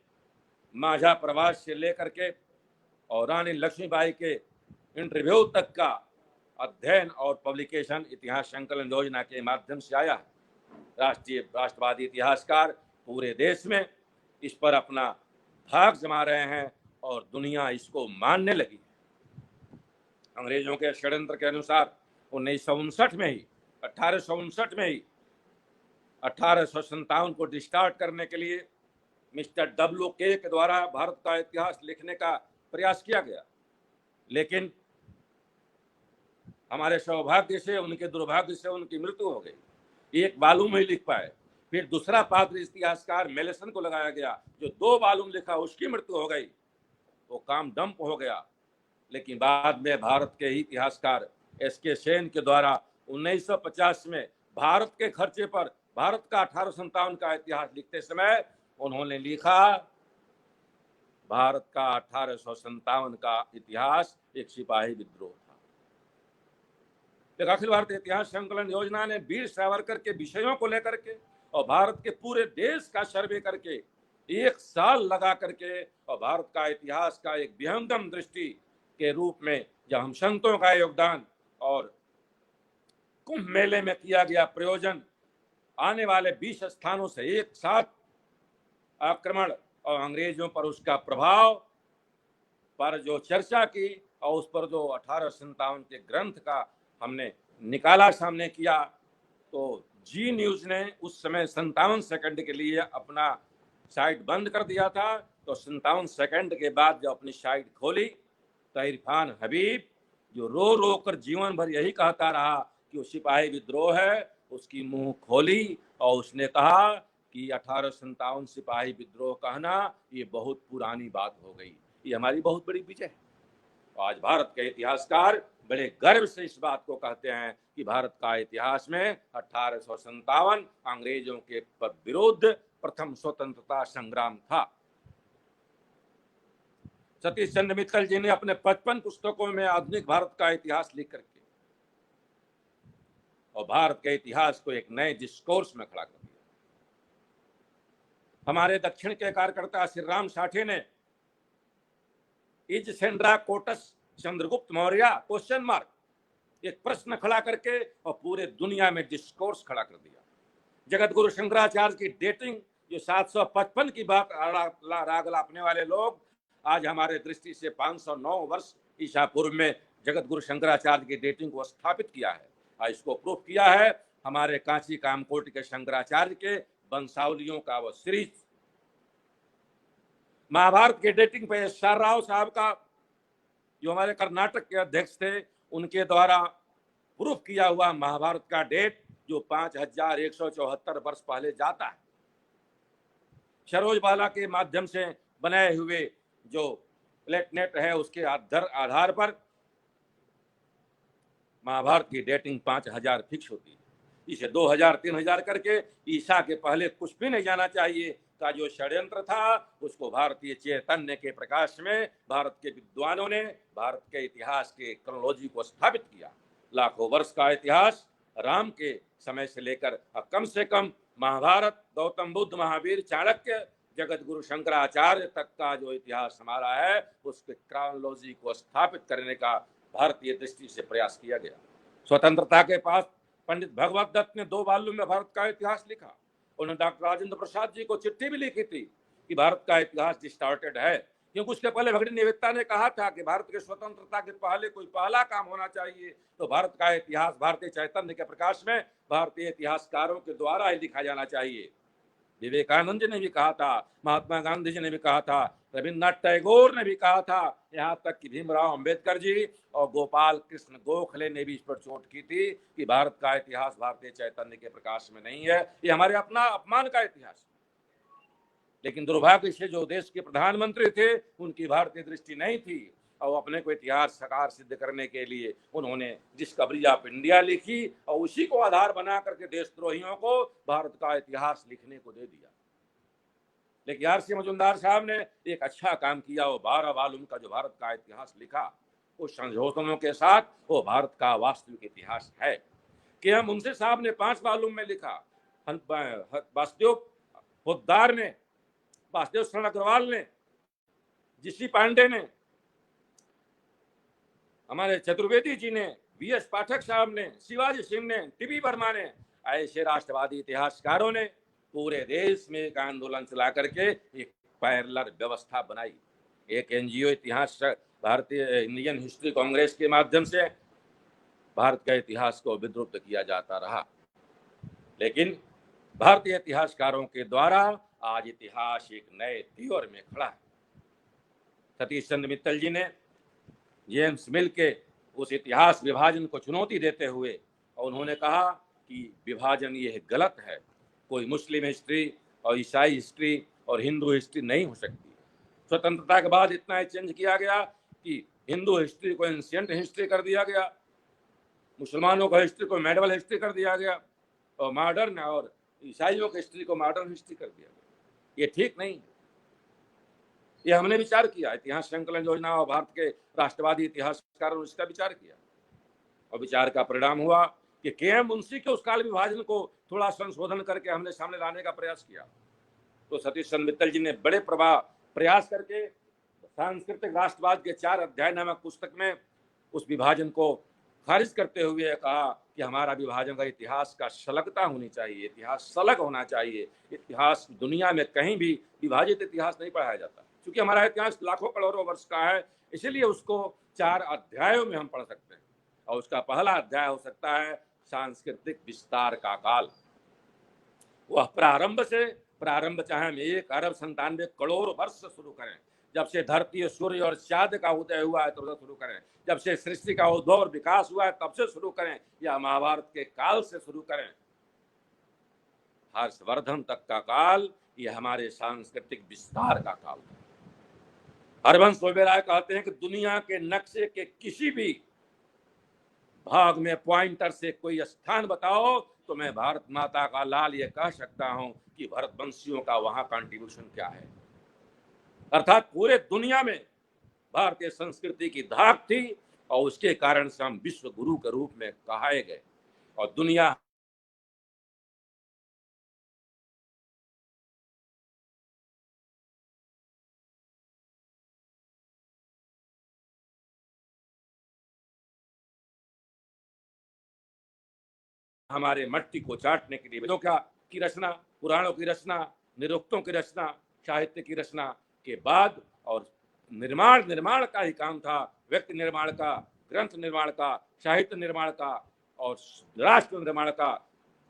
माझा प्रवास से लेकर के और रानी लक्ष्मीबाई के इंटरव्यू तक का अध्ययन और पब्लिकेशन इतिहास संकलन योजना के माध्यम से आया। राष्ट्रवादी इतिहासकार पूरे देश में इस पर अपना धाक जमा रहे हैं और दुनिया इसको मानने लगी। अंग्रेजों के षड्यंत्र के अनुसार 1859 में ही 1857 को डिस्टार्ट करने के लिए मिस्टर WK के द्वारा भारत का इतिहास लिखने का प्रयास किया गया, लेकिन हमारे सौभाग्य से उनके दुर्भाग्य से उनकी मृत्यु हो गई। एक वॉल्यूम ही लिख पाए, फिर दूसरा पात्र इतिहासकार मेलेसन को लगाया गया जो 2 वॉल्यूम लिखा, उसकी मृत्यु हो गई, वो काम डंप हो गया। लेकिन बाद में भारत के इतिहासकार SK सेन के द्वारा 1950 में भारत के खर्चे पर भारत का 1857 का इतिहास लिखते समय उन्होंने लिखा भारत का 1857 का इतिहास एक सिपाही विद्रोह था। अखिल भारतीय इतिहास संकलन योजना ने वीर सावरकर के विषयों को लेकर के और भारत के पूरे देश का सर्वे करके 1 साल लगा करके और भारत का इतिहास का एक विहंगम दृष्टि के रूप में जब हम संतों का योगदान और कुंभ मेले में किया गया प्रयोजन, आने वाले 20 स्थानों से एक साथ आक्रमण और अंग्रेजों पर उसका प्रभाव पर जो चर्चा की और उस पर जो 1857 के ग्रंथ का हमने निकाला सामने किया, तो जी न्यूज ने उस समय 57 सेकंड के लिए अपना साइट बंद कर दिया था। तो 57 सेकंड के बाद जब अपनी साइट खोली तो इरफान हबीब जो रो रो कर जीवन भर यही कहता रहा कि वो सिपाही विद्रोह है, उसकी मुंह खोली और उसने कहा कि 1857 सिपाही विद्रोह कहना ये बहुत पुरानी बात हो गई। ये हमारी बहुत बड़ी विजय है। आज भारत के इतिहासकार बड़े गर्व से इस बात को कहते हैं कि भारत का इतिहास में 1857 अंग्रेजों के विरुद्ध प्रथम स्वतंत्रता संग्राम था। सतीश चंद्र मित्तल जी ने अपने 55 पुस्तकों में आधुनिक भारत का इतिहास लिख करके और भारत के इतिहास को एक नए डिस्कोर्स में खड़ा कर दिया। हमारे दक्षिण के कार्यकर्ता श्री राम साठे ने is Sandra quotes Chandragupta Maurya question mark एक प्रश्न खड़ा करके और पूरे दुनिया में डिस्कोर्स खड़ा कर दिया। जगत गुरु शंकराचार्य की डेटिंग जो 755 की बात राग लापने वाले लोग आज हमारे दृष्टि से 509 वर्ष ईसा पूर्व में जगत गुरु शंकराचार्य की डेटिंग को स्थापित किया है। आज इसको प्रूफ किया है हमारे कांची कामकोट के शंकराचार्य के वंशावलियों का वो सीरीज। महाभारत के डेटिंग पे SR राव साहब का जो हमारे कर्नाटक के अध्यक्ष थे उनके द्वारा प्रूफ किया हुआ महाभारत का डेट जो 5174 वर्ष पहले जाता है। सरोज बाला के माध्यम से बनाए हुए जो प्लेटनेट है उसके आधार पर महाभारत की डेटिंग 5000 फिक्स होती है। इसे 2000 3000 करके ईसा के पहले कुछ भी नहीं जाना चाहिए का जो षड्यंत्र था उसको भारतीय चैतन्य के प्रकाश में भारत के विद्वानों ने भारत के इतिहास के क्रोनोलॉजी को स्थापित किया। लाखों वर्ष का इतिहास राम के समय से लेकर कम से कम महाभारत, गौतम बुद्ध, महावीर, चाणक्य, जगत गुरु शंकराचार्य तक का जो इतिहास हमारा है उसके क्रोनोलॉजी को स्थापित करने का भारतीय दृष्टि से प्रयास किया गया। स्वतंत्रता के पास पंडित भगवत दत्त ने 2 वॉल्यूम में भारत का इतिहास लिखा। उन्होंने डॉक्टर राजेंद्र प्रसाद जी को चिट्ठी भी लिखी थी कि भारत का इतिहास डिस्टॉर्टेड है, क्योंकि उसके पहले भगनी निवेदिता ने कहा था कि भारत के स्वतंत्रता के पहले कोई पहला काम होना चाहिए तो भारत का इतिहास भारतीय चैतन्य के प्रकाश में भारतीय इतिहासकारों के द्वारा ही लिखा जाना चाहिए। विवेकानंद जी ने भी कहा था, महात्मा गांधी जी ने भी कहा था रविन्द्रनाथ टैगोर ने भी कहा था, यहाँ तक कि भीमराव अंबेडकर जी और गोपाल कृष्ण गोखले ने भी इस पर चोट की थी कि भारत का इतिहास भारतीय चैतन्य के प्रकाश में नहीं है, ये हमारे अपना अपमान का इतिहास। लेकिन दुर्भाग्य से जो देश के प्रधानमंत्री थे उनकी भारतीय दृष्टि नहीं थी और अपने को इतिहास साकार सिद्ध करने के लिए उन्होंने डिस्कवरी ऑफ इंडिया लिखी और उसी को आधार बना करके देशद्रोहियों को भारत का इतिहास लिखने को दे दिया। लेकिन आर.सी. मजूमदार साहब ने एक अच्छा काम किया, वो 12 वॉल्यूम का जो भारत का इतिहास लिखा, उस संशोधनों के साथ वो भारत का वास्तविक इतिहास है। कि हम मुंशी साहब ने 5 वॉल्यूम में लिखा, वासुदेव पोद्दार ने, वासुदेव शरण अग्रवाल ने, जी.सी. पांडे ने, हमारे चतुर्वेदी जी ने, वी.एस. पाठक साहब ने, शिवाजी सिंह ने, टी.बी. वर्मा ने, ऐसे राष्ट्रवादी इतिहासकारों ने पूरे देश में एक आंदोलन चला करके एक पैरेलल व्यवस्था बनाई। एक एनजीओ इतिहास भारतीय इंडियन हिस्ट्री कांग्रेस के माध्यम से भारत के इतिहास को विद्रुप किया जाता रहा, लेकिन भारतीय इतिहासकारों के द्वारा आज इतिहास एक नए तियोर में खड़ा है। सतीश चंद्र मित्तल जी ने जेम्स मिल के उस इतिहास विभाजन को चुनौती देते हुए और उन्होंने कहा कि विभाजन यह गलत है, कोई मुस्लिम हिस्ट्री और ईसाई हिस्ट्री और हिंदू हिस्ट्री नहीं हो सकती। स्वतंत्रता के बाद इतना चेंज किया गया कि हिंदू हिस्ट्री को एंशिएंट हिस्ट्री कर दिया गया, मुसलमानों का हिस्ट्री को मेडिवल हिस्ट्री कर दिया गया और मॉडर्न और ईसाइयों की हिस्ट्री को मॉडर्न हिस्ट्री कर दिया गया। ये ठीक नहीं। ये हमने विचार किया, इतिहास संकलन योजना और भारत के राष्ट्रवादी इतिहासकारों ने इसका विचार किया और विचार का परिणाम हुआ कि के.एम. मुंशी के उस काल विभाजन को थोड़ा संशोधन करके हमने सामने लाने का प्रयास किया। तो सतीश चंद्र मित्तल जी ने बड़े प्रयास करके सांस्कृतिक राष्ट्रवाद के 4 अध्याय नामक पुस्तक में उस विभाजन को खारिज करते हुए कहा कि हमारा विभाजन का इतिहास का सलगता होनी चाहिए, इतिहास सलग होना चाहिए। इतिहास दुनिया में कहीं भी विभाजित इतिहास नहीं पढ़ाया जाता, क्योंकि हमारा इतिहास लाखों करोड़ों वर्ष का है, इसीलिए उसको 4 अध्यायों में हम पढ़ सकते हैं। और उसका पहला अध्याय हो सकता है सांस्कृतिक विस्तार का काल। वह प्रारंभ चाहे हम 1 अरब 97 करोड़ वर्ष से शुरू करें, जब से धरती सूर्य और चांद का उदय हुआ है तब शुरू करें, जब से सृष्टि का उद्भव और विकास हुआ है तब से शुरू करें, या महाभारत के काल से शुरू करें, हर्षवर्धन तक का काल, ये हमारे सांस्कृतिक विस्तार का काल है। हरवंश वैराय कहते हैं कि दुनिया के नक्शे के किसी भी भाग में पॉइंटर से कोई स्थान बताओ तो मैं भारत माता का लाल ये कह सकता हूं कि भरतवंशियों का वहां कंट्रीब्यूशन क्या है। अर्थात पूरे दुनिया में भारतीय संस्कृति की धाक थी और उसके कारण से हम विश्व गुरु के रूप में कहाए गए और दुनिया हमारे मट्टी को चाटने के लिए वेदों की रचना, पुराणों की रचना, निरुक्तों की रचना, साहित्य की रचना के बाद और निर्माण का ही काम था, व्यक्ति निर्माण का, ग्रंथ निर्माण का, साहित्य निर्माण का और राष्ट्र निर्माण का।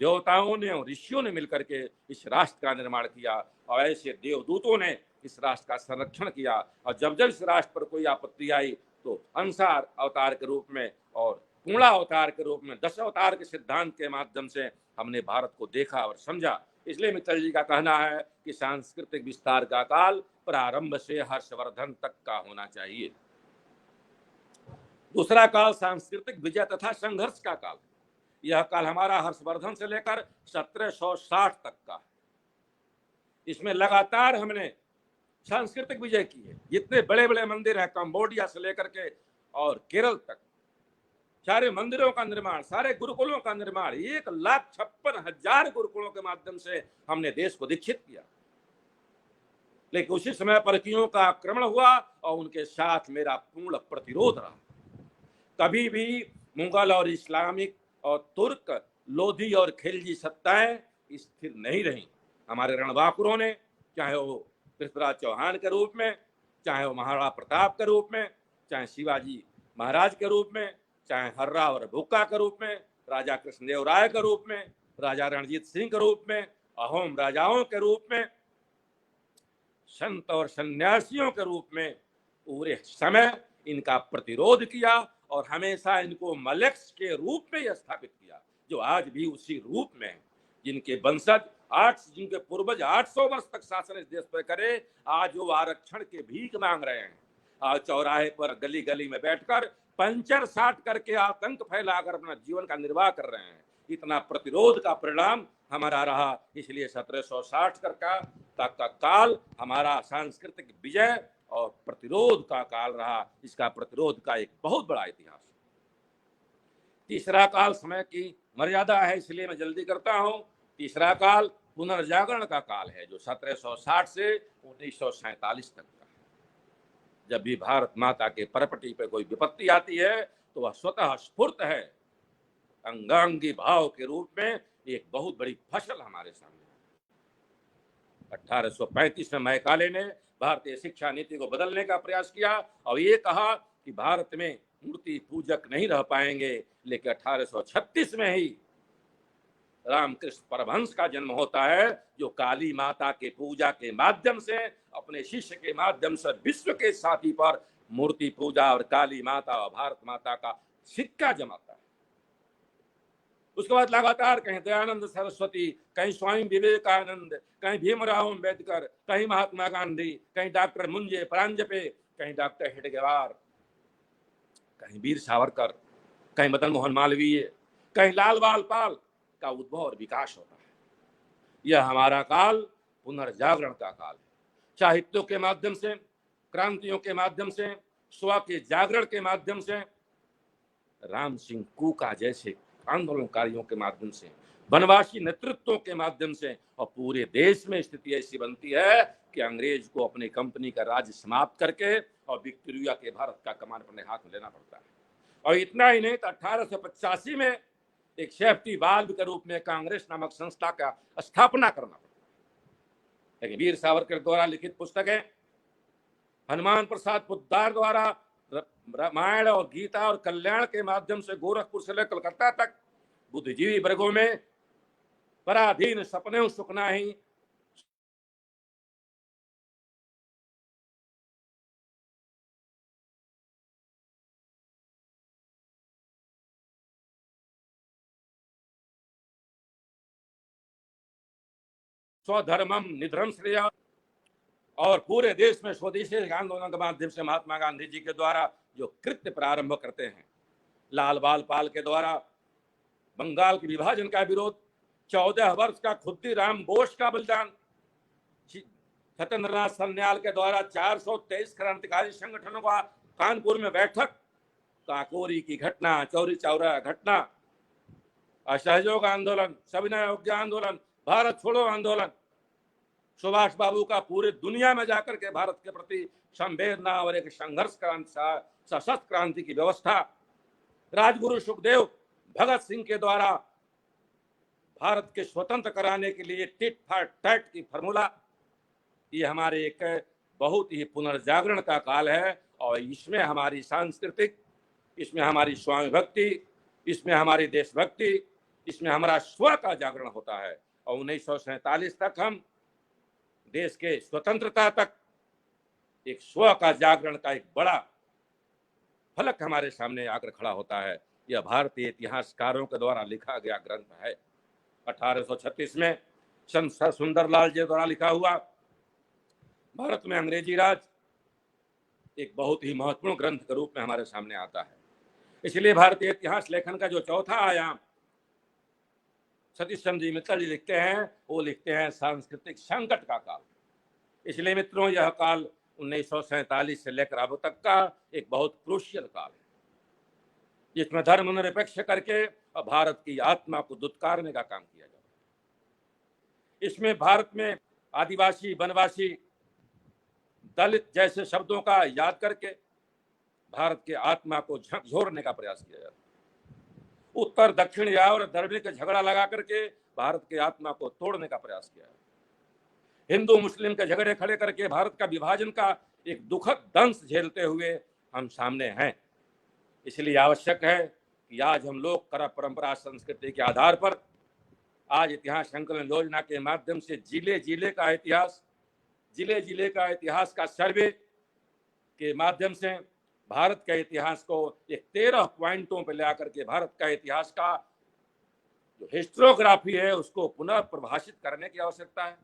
देवताओं ने और ऋषियों ने मिलकर के इस राष्ट्र का निर्माण किया और ऐसे देवदूतों ने इस राष्ट्र का संरक्षण किया। और जब जब इस राष्ट्र पर कोई आपत्ति आई तो अंसार अवतार के रूप में और पूर्णा अवतार के रूप में 10 अवतार के सिद्धांत के माध्यम से हमने भारत को देखा और समझा। इसलिए मित्तल जी का कहना है कि सांस्कृतिक विस्तार का काल प्रारंभ से हर्षवर्धन तक का होना चाहिए। दूसरा काल सांस्कृतिक विजय तथा संघर्ष का काल। यह काल हमारा हर्षवर्धन से लेकर 1760 तक का है। इसमें लगातार हमने सांस्कृतिक विजय की है। जितने बड़े बड़े मंदिर हैं, कंबोडिया से लेकर के और केरल तक, सारे मंदिरों का निर्माण, सारे गुरुकुलों का निर्माण, 1,56,000 गुरुकुलों के माध्यम से हमने देश को दीक्षित किया। लेकिन उसी समय परकीयों का आक्रमण हुआ और उनके साथ मेरा पूर्ण प्रतिरोध रहा। कभी भी मुगल और इस्लामिक और तुर्क, लोधी और खिलजी सत्ताएं स्थिर नहीं रहीं। हमारे रणबांकुरों ने, चाहे वो पृथ्वीराज चौहान के रूप में, चाहे वो महाराणा प्रताप के रूप में, चाहे शिवाजी महाराज के रूप में, चाहे हर्रा और भुक्का के रूप में, राजा कृष्णदेव राय के रूप में, राजा रणजीत सिंह के रूप में, अहोम राजाओं के रूप में, संत और सन्यासियों के रूप में पूरे समय इनका प्रतिरोध किया और हमेशा इनको मलेक्स के रूप में स्थापित किया, जो आज भी उसी रूप में है। जिनके वंशज जिनके पूर्वज 800 वर्ष तक शासन इस देश पर करे, आज वो आरक्षण के भीख मांग रहे हैं। आज चौराहे पर गली गली में बैठकर पंचर साट करके आतंक फैलाकर अपना जीवन का निर्वाह कर रहे हैं। इतना प्रतिरोध का परिणाम हमारा रहा। इसलिए 1760 का काल हमारा सांस्कृतिक विजय और प्रतिरोध का काल रहा। इसका प्रतिरोध का एक बहुत बड़ा इतिहास। तीसरा काल समय की मर्यादा है, इसलिए मैं जल्दी करता हूं। तीसरा काल पुनर्जागरण का काल है, जो 1760 से 1947 तक का है। जब भी भारत माता के परपटी पर कोई विपत्ति आती है तो वह स्वतः स्फुर्त है, अंगांगी भाव के रूप में एक बहुत बड़ी फसल हमारे सामने है। 1835 में मैकाले ने भारतीय शिक्षा नीति को बदलने का प्रयास किया और ये कहा कि भारत में मूर्ति पूजक नहीं रह पाएंगे, लेकिन 1836 में ही रामकृष्ण परमहंस का जन्म होता है, जो काली माता के पूजा के माध्यम से, अपने शिष्य के माध्यम से विश्व के साथी पर मूर्ति पूजा और काली माता और भारत माता का सिक्का जमाता है। उसके बाद लगातार कहीं दयानंद सरस्वती, कहीं स्वामी विवेकानंद, कहीं भीमराव अंबेडकर, कहीं महात्मा गांधी, कहीं डॉक्टर मुंजे प्रांजपे, कहीं डॉक्टर हेडगेवार, कहीं वीर सावरकर, कहीं मदन मोहन मालवीय, कहीं लाल बाल पाल का उद्भव और विकास होता है। यह हमारा काल पुनर्जागरण का काल है। साहित्यों के माध्यम से, क्रांतियों के माध्यम से, स्व के जागरण के माध्यम से, राम सिंह कूका जैसे आंदोलनकारियों के माध्यम से, वनवासी नेतृत्वों के माध्यम से, और पूरे देश में स्थिति ऐसी बनती है कि अंग्रेज को अपनी कंपनी का राज्य समाप्त करके और विक्टोरिया के भारत का कमान अपने हाथ में लेना पड़ता है। और इतना ही नहीं तो 1885 में एक सेफ्टी वाल्व के रूप में कांग्रेस नामक संस्था का स्थापना करना पड़ता है। लेकिन वीर सावरकर द्वारा लिखित पुस्तकें, हनुमान प्रसाद पोद्दार द्वारा रामायण और गीता और कल्याण के माध्यम से गोरखपुर से लेकर कलकत्ता तक बुद्धिजीवी वर्गों में पराधीन सपने सुख नाही, स्वधर्मम निधर्म श्रेय, और पूरे देश में स्वदेशी आंदोलन के माध्यम से महात्मा गांधी जी के द्वारा जो कृत्य प्रारंभ करते हैं, लाल बाल पाल के द्वारा बंगाल के विभाजन का विरोध, 14 वर्ष का खुद्दीराम बोस का बलिदान, सत्येंद्रनाथ सन्याल के द्वारा 423 क्रांतिकारी संगठनों का कानपुर में बैठक, काकोरी की घटना, चौरी चौरा घटना, असहयोग आंदोलन, सविनय अवज्ञा आंदोलन, भारत छोड़ो आंदोलन, सुभाष बाबू का पूरे दुनिया में जाकर के भारत के प्रति संवेदना और एक संघर्ष सशस्त्र क्रांति की व्यवस्था, राजगुरु सुखदेव भगत सिंह के द्वारा भारत के स्वतंत्र कराने के लिए टिट फॉर टैट की फॉर्मूला, ये हमारे एक बहुत ही पुनर्जागरण का काल है। और इसमें हमारी सांस्कृतिक, इसमें हमारी स्वामी भक्ति, इसमें हमारी देशभक्ति, इसमें हमारा स्व का जागरण होता है। और 1947 तक हम देश के स्वतंत्रता तक एक स्व का जागरण का एक बड़ा फलक हमारे सामने आकर खड़ा होता है। यह भारतीय इतिहासकारों के द्वारा लिखा गया ग्रंथ है। 1836 में संत सुंदरलाल जी द्वारा लिखा हुआ भारत में अंग्रेजी राज एक बहुत ही महत्वपूर्ण ग्रंथ के रूप में हमारे सामने आता है। इसलिए भारतीय इतिहास लेखन का जो चौथा आयाम सतीश चंद्र जी मित्तल जी लिखते हैं, वो लिखते हैं सांस्कृतिक संकट का काल। इसलिए मित्रों, यह काल 1947 से लेकर अब तक का एक बहुत क्रूशियल काल है, जिसमें धर्मनिरपेक्ष करके और भारत की आत्मा को दुत्कारने का काम किया जाता है। इसमें भारत में आदिवासी, वनवासी, दलित जैसे शब्दों का याद करके भारत के आत्मा को झकझोरने का प्रयास किया जाता है। उत्तर दक्षिण या और धर्म का झगड़ा लगा करके भारत के आत्मा को तोड़ने का प्रयास किया है। हिंदू मुस्लिम के झगड़े खड़े करके भारत का विभाजन का एक दुखद दंश झेलते हुए हम सामने हैं। इसलिए आवश्यक है कि आज हम लोग कर परंपरा संस्कृति के आधार पर आज इतिहास संकलन योजना के माध्यम से जिले जिले का इतिहास, जिले जिले का इतिहास का सर्वे के माध्यम से भारत के इतिहास को एक 13 पॉइंटों पर ले करके भारत का इतिहास का जो हिस्टोग्राफी है उसको पुनः परिभाषित करने की आवश्यकता है।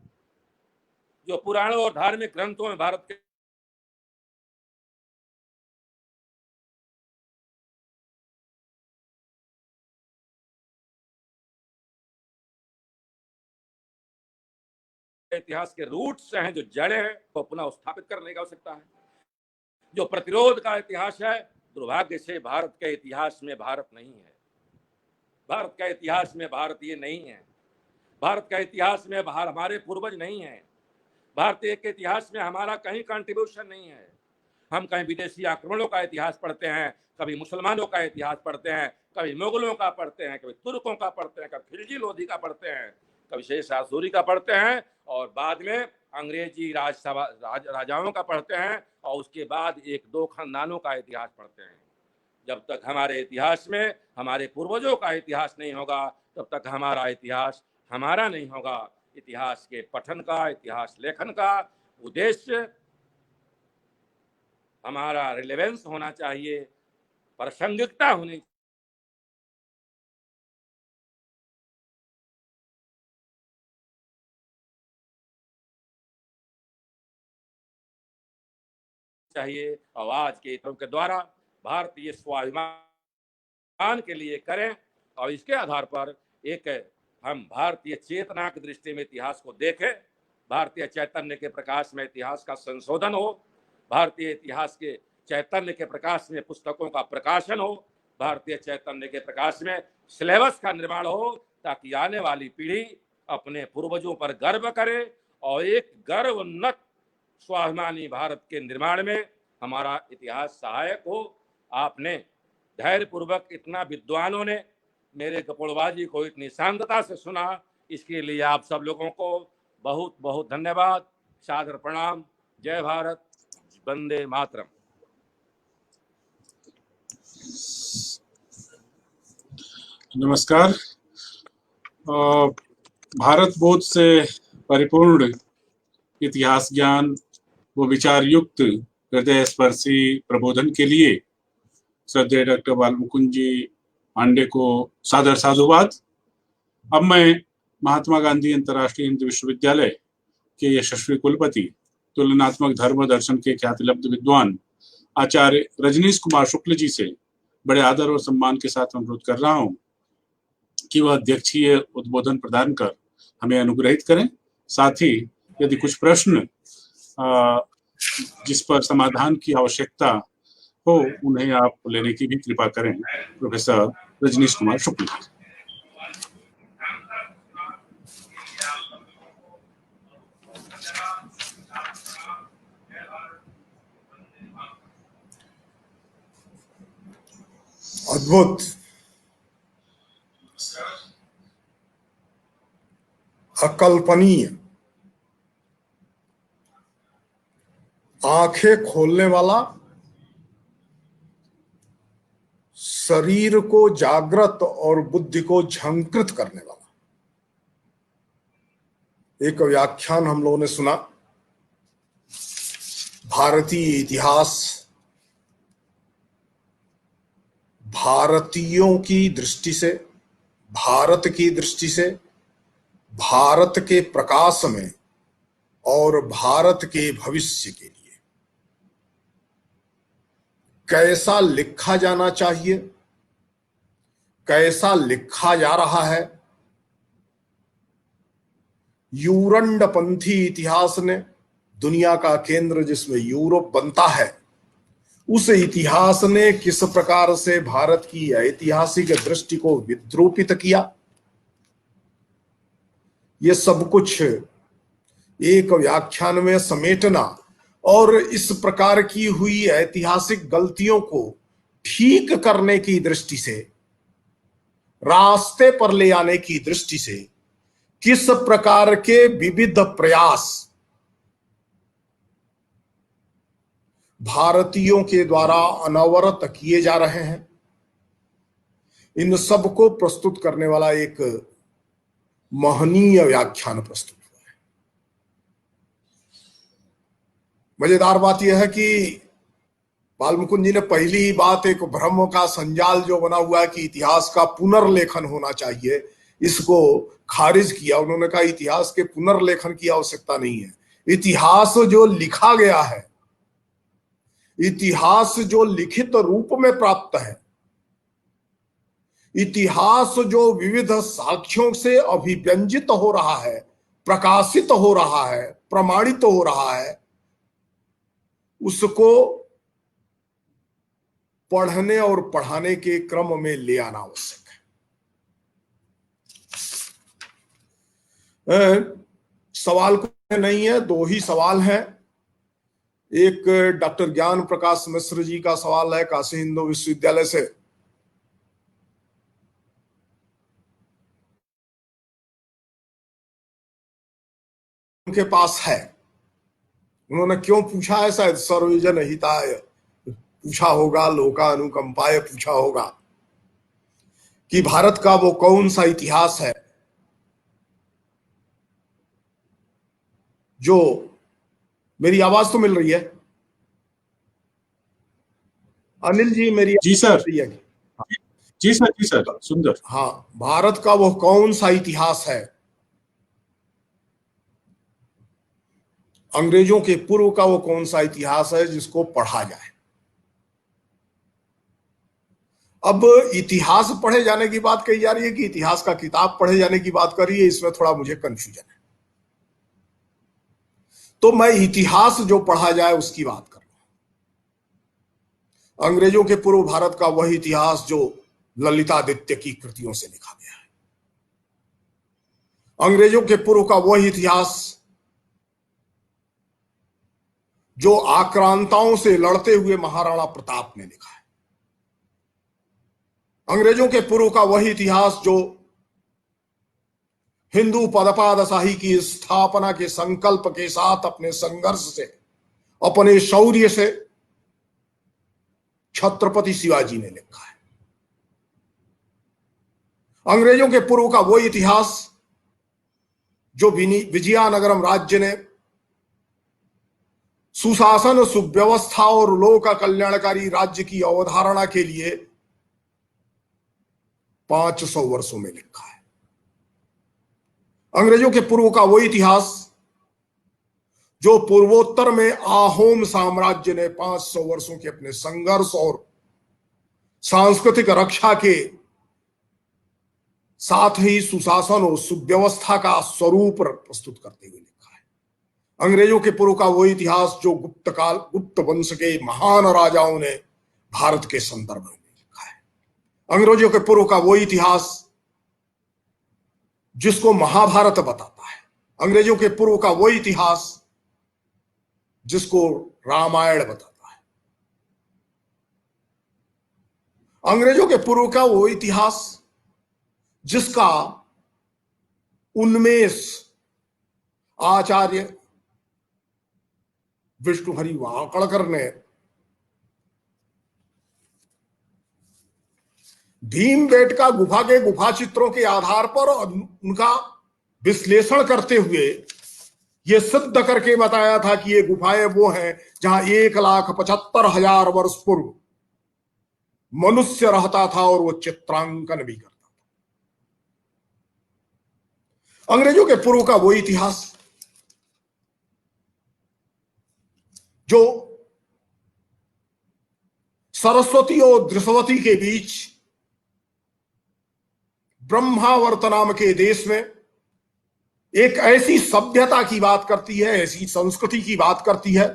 जो पुराणों और धार्मिक ग्रंथों में भारत के इतिहास के रूट्स हैं, जो जड़ें हैं, को पुनः स्थापित करने की आवश्यकता है। जो प्रतिरोध का इतिहास है, दुर्भाग्य से भारत के इतिहास में भारत नहीं है। भारत का इतिहास में भारतीय नहीं है। भारत का इतिहास में हमारे पूर्वज नहीं है। भारतीय के इतिहास में हमारा कहीं कंट्रीब्यूशन नहीं है। हम कहीं विदेशी आक्रमणों का इतिहास पढ़ते हैं, कभी मुसलमानों का इतिहास पढ़ते हैं, कभी मुगलों का पढ़ते हैं, कभी तुर्कों का पढ़ते हैं, कभी खिलजी लोधी का पढ़ते हैं, कभी शेष आसुरी का पढ़ते हैं, और बाद में अंग्रेजी राजाओं का पढ़ते हैं, और उसके बाद एक दो खानदानों का इतिहास पढ़ते हैं। जब तक हमारे इतिहास में हमारे पूर्वजों का इतिहास नहीं होगा, तब तक हमारा इतिहास हमारा नहीं होगा। इतिहास के पठन का, इतिहास लेखन का उद्देश्य हमारा रिलेवेंस होना चाहिए, प्रासंगिकता होनी चाहिए। और आज के इतिहास के द्वारा भारतीय स्वाभिमान के लिए करें, और इसके आधार पर एक हम भारतीय चेतना की दृष्टि में इतिहास को देखें। भारतीय चैतन्य के प्रकाश में इतिहास का संशोधन हो, भारतीय इतिहास के चैतन्य के प्रकाश में पुस्तकों का प्रकाशन हो, भारतीय चैतन्य के प्रकाश में सिलेबस का निर्माण हो, ताकि आने वाली पीढ़ी अपने पूर्वजों पर गर्व करे और एक गर्वोन्नत स्वाभिमानी भारत के निर्माण में हमारा इतिहास सहायक हो। आपने धैर्यपूर्वक, इतना विद्वानों ने मेरे कपोलबाजी को इतनी शांतता से सुना, इसके लिए आप सब लोगों को बहुत बहुत धन्यवाद, सादर प्रणाम। जय भारत, वंदे मातरम। नमस्कार। भारत बोध से परिपूर्ण इतिहास ज्ञान व विचार युक्त हृदय स्पर्शी प्रबोधन के लिए श्रद्धेय डॉक्टर बालमुकुंद जी पांडे को सादर साधुवाद। अब मैं महात्मा गांधी अंतर्राष्ट्रीय हिंदी विश्वविद्यालय के यशस्वी कुलपति, तुलनात्मक धर्म दर्शन के ख्यातिलब्ध विद्वान आचार्य रजनीश कुमार शुक्ल जी से बड़े आदर और सम्मान के साथ अनुरोध कर रहा हूं कि वह अध्यक्षीय उद्बोधन प्रदान कर हमें अनुग्रहित करें। साथ ही यदि कुछ प्रश्न जिस पर समाधान की आवश्यकता हो, उन्हें आप लेने की भी कृपा करें। प्रोफेसर रजनीश कुमार शुक्ल। अद्भुत, अकल्पनीय, आंखें खोलने वाला, शरीर को जागृत और बुद्धि को झंकृत करने वाला एक व्याख्यान हम लोगों ने सुना। भारतीय इतिहास भारतीयों की दृष्टि से, भारत की दृष्टि से, भारत के प्रकाश में और भारत के भविष्य के लिए कैसा लिखा जाना चाहिए, कैसा लिखा जा रहा है। यूरंडपंथी इतिहास ने, दुनिया का केंद्र जिसमें यूरोप बनता है, उस इतिहास ने किस प्रकार से भारत की ऐतिहासिक दृष्टि को विद्रूपित किया, ये सब कुछ एक व्याख्यान में समेटना और इस प्रकार की हुई ऐतिहासिक गलतियों को ठीक करने की दृष्टि से, रास्ते पर ले आने की दृष्टि से किस प्रकार के विविध प्रयास भारतीयों के द्वारा अनवरत किए जा रहे हैं, इन सब को प्रस्तुत करने वाला एक महनीय व्याख्यान प्रस्तुत हुआ है। मजेदार बात यह है कि बालमुकुंद जी ने पहली ही बात एक भ्रम का संजाल जो बना हुआ है कि इतिहास का पुनर्लेखन होना चाहिए, इसको खारिज किया। उन्होंने कहा इतिहास के पुनर्लेखन की आवश्यकता नहीं है। इतिहास जो लिखा गया है, इतिहास जो लिखित रूप में प्राप्त है, इतिहास जो विविध साक्ष्यों से अभिव्यंजित हो रहा है, प्रकाशित हो रहा है, प्रमाणित हो रहा है, उसको पढ़ने और पढ़ाने के क्रम में ले आना आवश्यक है। सवाल को नहीं है, दो ही सवाल हैं। एक डॉक्टर ज्ञान प्रकाश मिश्र जी का सवाल है काशी हिंदू विश्वविद्यालय से। उनके पास है, उन्होंने क्यों पूछा है, शायद सर्वजन हिताय पूछा होगा, लोका अनुकंपाय पूछा होगा कि भारत का वो कौन सा इतिहास है जो, मेरी आवाज तो मिल रही है अनिल जी? मेरी जी सर, रही है? जी सर, जी सर, सुंदर। हाँ, भारत का वो कौन सा इतिहास है, अंग्रेजों के पूर्व का वो कौन सा इतिहास है जिसको पढ़ा जाए? अब इतिहास पढ़े जाने की बात कही जा रही है कि इतिहास का किताब पढ़े जाने की बात कर रही है, इसमें थोड़ा मुझे कंफ्यूजन है। तो मैं इतिहास जो पढ़ा जाए उसकी बात कर रहा हूं। अंग्रेजों के पूर्व भारत का वह इतिहास जो ललितादित्य की कृतियों से लिखा गया है, अंग्रेजों के पूर्व का वह इतिहास जो आक्रांताओं से लड़ते हुए महाराणा प्रताप ने लिखा है, अंग्रेजों के पूर्व का वही इतिहास जो हिंदू पदपादशाही की स्थापना के संकल्प के साथ अपने संघर्ष से, अपने शौर्य से छत्रपति शिवाजी ने लिखा है, अंग्रेजों के पूर्व का वो इतिहास जो विजयानगरम राज्य ने सुशासन, सुव्यवस्था और लोक कल्याणकारी राज्य की अवधारणा के लिए 500 वर्षों में लिखा है, अंग्रेजों के पूर्व का वो इतिहास जो पूर्वोत्तर में आहोम साम्राज्य ने 500 वर्षों के अपने संघर्ष और सांस्कृतिक रक्षा के साथ ही सुशासन और सुव्यवस्था का स्वरूप प्रस्तुत करते हुए लिखा है, अंग्रेजों के पूर्व का वो इतिहास जो गुप्त वंश के महान राजाओं ने भारत के संदर्भ में लिखा है, अंग्रेजों के पूर्व का वो इतिहास जिसको महाभारत बताता है, अंग्रेजों के पूर्व का वो इतिहास जिसको रामायण बताता है, अंग्रेजों के पूर्व का वो इतिहास जिसका उन्मेष आचार्य विष्णुहरि वाकड़कर ने भीमबेटका गुफा के गुफा चित्रों के आधार पर उनका विश्लेषण करते हुए यह सिद्ध करके बताया था कि ये गुफाएं वो हैं जहां 1,75,000 वर्ष पूर्व मनुष्य रहता था और वो चित्रांकन भी करता था। अंग्रेजों के पूर्व का वो इतिहास जो सरस्वती और दृश्यवती के बीच ब्रह्मावर्त नाम के देश में एक ऐसी सभ्यता की बात करती है, ऐसी संस्कृति की बात करती है।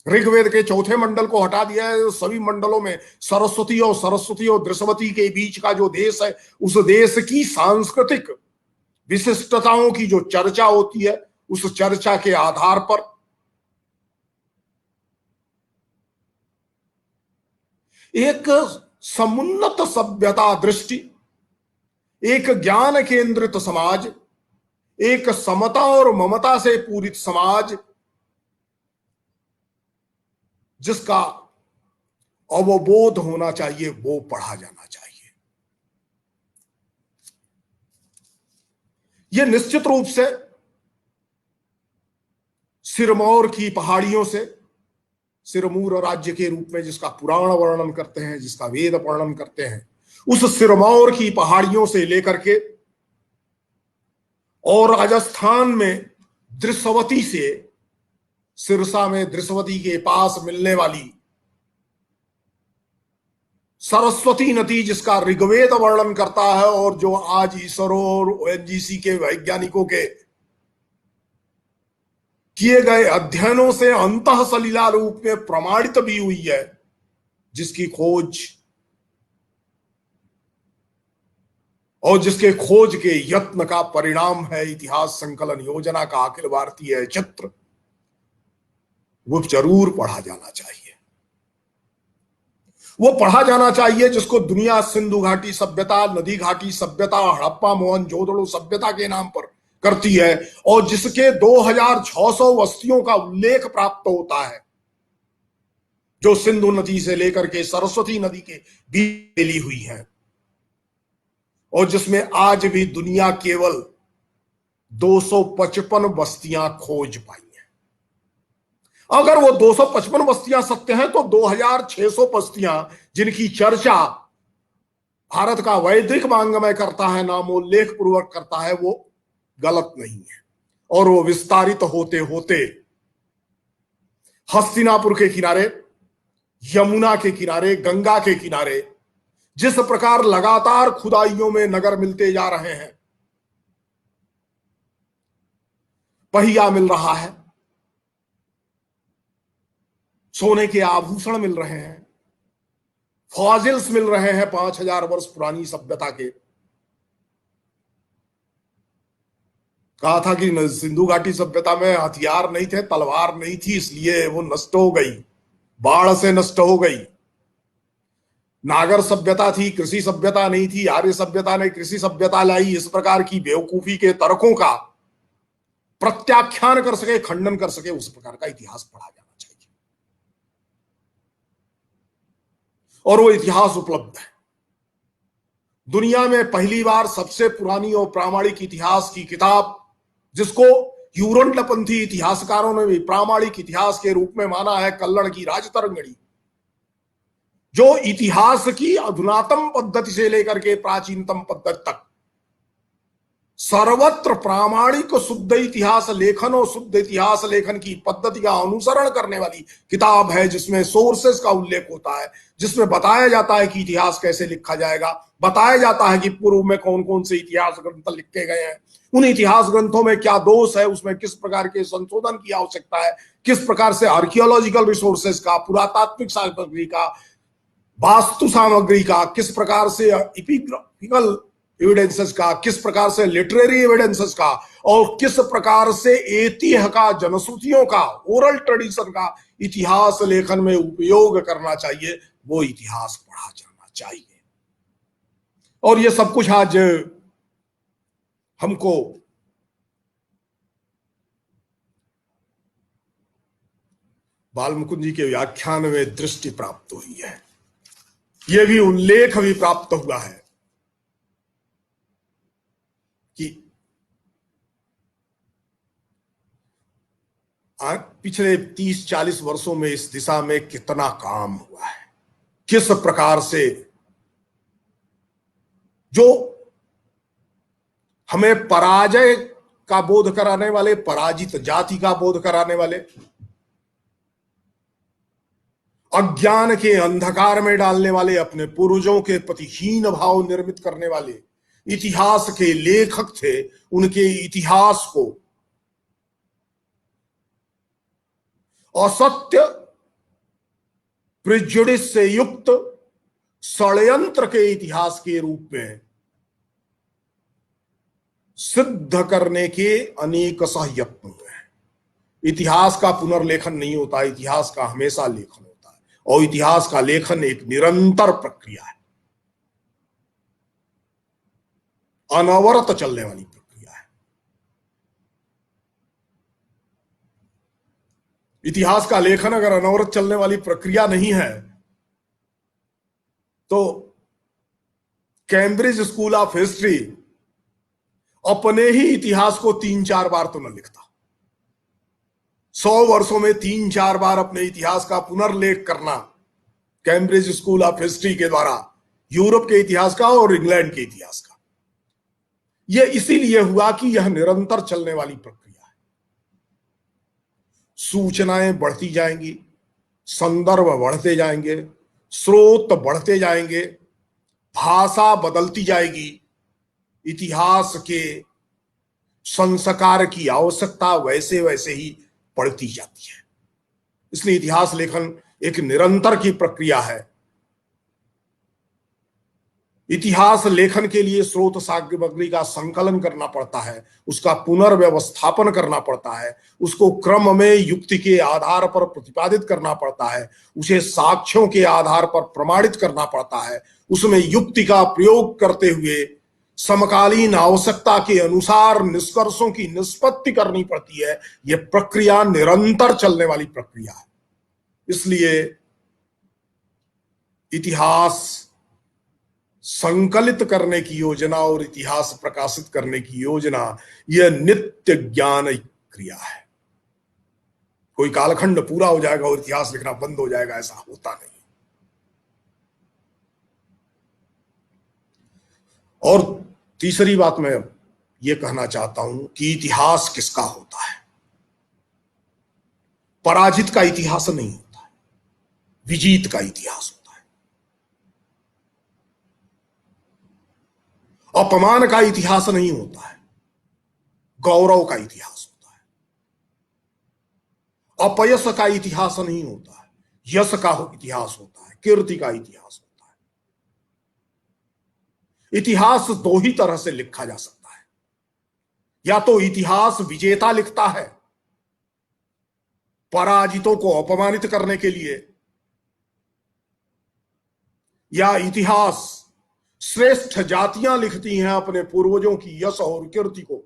ऋग्वेद के चौथे मंडल को हटा दिया है, सभी मंडलों में सरस्वती और दृश्यवती के बीच का जो देश है, उस देश की सांस्कृतिक विशिष्टताओं की जो चर्चा होती है, उस चर्चा के आधार पर एक समुन्नत सभ्यता दृष्टि, एक ज्ञान केंद्रित समाज, एक समता और ममता से पूरित समाज जिसका अवबोध होना चाहिए, वो पढ़ा जाना चाहिए। यह निश्चित रूप से सिरमौर की पहाड़ियों से, सिरमौर राज्य के रूप में जिसका पुराण वर्णन करते हैं, जिसका वेद वर्णन करते हैं, उस सिरमौर की पहाड़ियों से लेकर के और राजस्थान में दृश्यवती से, सिरसा में दृश्यवती के पास मिलने वाली सरस्वती नदी जिसका ऋग्वेद वर्णन करता है और जो आज इसरो और ओएनजीसी के वैज्ञानिकों के किए गए अध्ययनों से अंतः सलिला रूप में प्रमाणित भी हुई है, जिसकी खोज और जिसके खोज के यत्न का परिणाम है इतिहास संकलन योजना का अखिल भारतीय चित्र, वो जरूर पढ़ा जाना चाहिए। वो पढ़ा जाना चाहिए जिसको दुनिया सिंधु घाटी सभ्यता, नदी घाटी सभ्यता, हड़प्पा मोहनजोदड़ो सभ्यता के नाम पर करती है और जिसके 2600 बस्तियों का उल्लेख प्राप्त होता है, जो सिंधु नदी से लेकर के सरस्वती नदी के बीच फैली हुई है और जिसमें आज भी दुनिया केवल 255 बस्तियां खोज पाई हैं। अगर वो 255 बस्तियां सत्य हैं तो 2600 बस्तियां जिनकी चर्चा भारत का वैदिक वांग्मय करता है, नामोल्लेख पूर्वक करता है, वो गलत नहीं है। और वो विस्तारित होते होते हस्तिनापुर के किनारे, यमुना के किनारे, गंगा के किनारे जिस प्रकार लगातार खुदाइयों में नगर मिलते जा रहे हैं, पहिया मिल रहा है, सोने के आभूषण मिल रहे हैं, फॉसिल्स मिल रहे हैं 5000 वर्ष पुरानी सभ्यता के। कहा था कि सिंधु घाटी सभ्यता में हथियार नहीं थे, तलवार नहीं थी, इसलिए वो नष्ट हो गई, बाढ़ से नष्ट हो गई। नागर सभ्यता थी, कृषि सभ्यता नहीं थी, आर्य सभ्यता ने कृषि सभ्यता लाई। इस प्रकार की बेवकूफी के तर्कों का प्रत्याख्यान कर सके, खंडन कर सके, उस प्रकार का इतिहास पढ़ा जाना चाहिए और वो इतिहास उपलब्ध है। दुनिया में पहली बार सबसे पुरानी और प्रामाणिक इतिहास की किताब, जिसको यूरोपपंथी इतिहासकारों ने भी प्रामाणिक इतिहास के रूप में माना है, कल्लड़ की राजतरंगिणी, जो इतिहास की अधुनातम पद्धति से लेकर के प्राचीनतम पद्धति तक सर्वत्र प्रामाणिक शुद्ध इतिहास लेखन और शुद्ध इतिहास लेखन की पद्धति का अनुसरण करने वाली किताब है, जिसमें सोर्सेस का उल्लेख होता है, जिसमें बताया जाता है कि इतिहास कैसे लिखा जाएगा, बताया जाता है कि पूर्व में कौन कौन से इतिहास ग्रंथ लिखे गए हैं, उन इतिहास ग्रंथों में क्या दोष है, उसमें किस प्रकार के संशोधन की आवश्यकता है, किस प्रकार से आर्कियोलॉजिकल रिसोर्सेस का, पुरातात्विक सामग्री का, वास्तु सामग्री का, किस प्रकार से एपिग्राफिकल एविडेंसेस का, किस प्रकार से लिटरेरी एविडेंसेस का और किस प्रकार से ऐतिह्य का, जनश्रुतियों का, ओरल ट्रेडिशन का इतिहास लेखन में उपयोग करना चाहिए, वो इतिहास पढ़ा जाना चाहिए। और ये सब कुछ आज हमको बालमुकुंद जी के व्याख्यान में दृष्टि प्राप्त हुई है, यह भी उल्लेख भी प्राप्त हुआ है कि पिछले 30-40 वर्षों में इस दिशा में कितना काम हुआ है, किस प्रकार से जो हमें पराजय का बोध कराने वाले, पराजित जाति का बोध कराने वाले, अज्ञान के अंधकार में डालने वाले, अपने पूर्वजों के प्रति हीन भाव निर्मित करने वाले इतिहास के लेखक थे, उनके इतिहास को असत्य प्रिजुडिस से युक्त षड्यंत्र के इतिहास के रूप में सिद्ध करने के अनेक यत्न हुए हैं। इतिहास का पुनर्लेखन नहीं होता, इतिहास का हमेशा लेखन होता है और इतिहास का लेखन एक निरंतर प्रक्रिया है, अनवरत चलने वाली प्रक्रिया है। इतिहास का लेखन अगर अनवरत चलने वाली प्रक्रिया नहीं है तो कैम्ब्रिज स्कूल ऑफ हिस्ट्री अपने ही इतिहास को 3-4 बार तो न लिखता, 100 वर्षों में 3-4 बार अपने इतिहास का पुनर्लेख करना, कैम्ब्रिज स्कूल ऑफ हिस्ट्री के द्वारा, यूरोप के इतिहास का और इंग्लैंड के इतिहास का। यह इसीलिए हुआ कि यह निरंतर चलने वाली प्रक्रिया है। सूचनाएं बढ़ती जाएंगी, संदर्भ बढ़ते जाएंगे, स्रोत बढ़ते जाएंगे, भाषा बदलती जाएगी, इतिहास के संस्कार की आवश्यकता वैसे वैसे ही बढ़ती जाती है। इसलिए इतिहास लेखन एक निरंतर की प्रक्रिया है। इतिहास लेखन के लिए स्रोत सामग्री का संकलन करना पड़ता है, उसका पुनर्व्यवस्थापन करना पड़ता है, उसको क्रम में युक्ति के आधार पर प्रतिपादित करना पड़ता है, उसे साक्ष्यों के आधार पर प्रमाणित करना पड़ता है, उसमें युक्ति का प्रयोग करते हुए समकालीन आवश्यकता के अनुसार निष्कर्षों की निष्पत्ति करनी पड़ती है। यह प्रक्रिया निरंतर चलने वाली प्रक्रिया है। इसलिए इतिहास संकलित करने की योजना और इतिहास प्रकाशित करने की योजना यह नित्य ज्ञान क्रिया है। कोई कालखंड पूरा हो जाएगा और इतिहास लिखना बंद हो जाएगा, ऐसा होता नहीं। और तीसरी बात मैं यह कहना चाहता हूं कि इतिहास किसका होता है। पराजित का इतिहास नहीं होता है, विजीत का इतिहास होता है। अपमान का इतिहास नहीं होता है, गौरव का इतिहास होता है। अपयश का इतिहास नहीं होता है, यश का इतिहास होता है, कीर्ति का इतिहास होता है। इतिहास दो ही तरह से लिखा जा सकता है। या तो इतिहास विजेता लिखता है पराजितों को अपमानित करने के लिए, या इतिहास श्रेष्ठ जातियां लिखती हैं अपने पूर्वजों की यश और कीर्ति को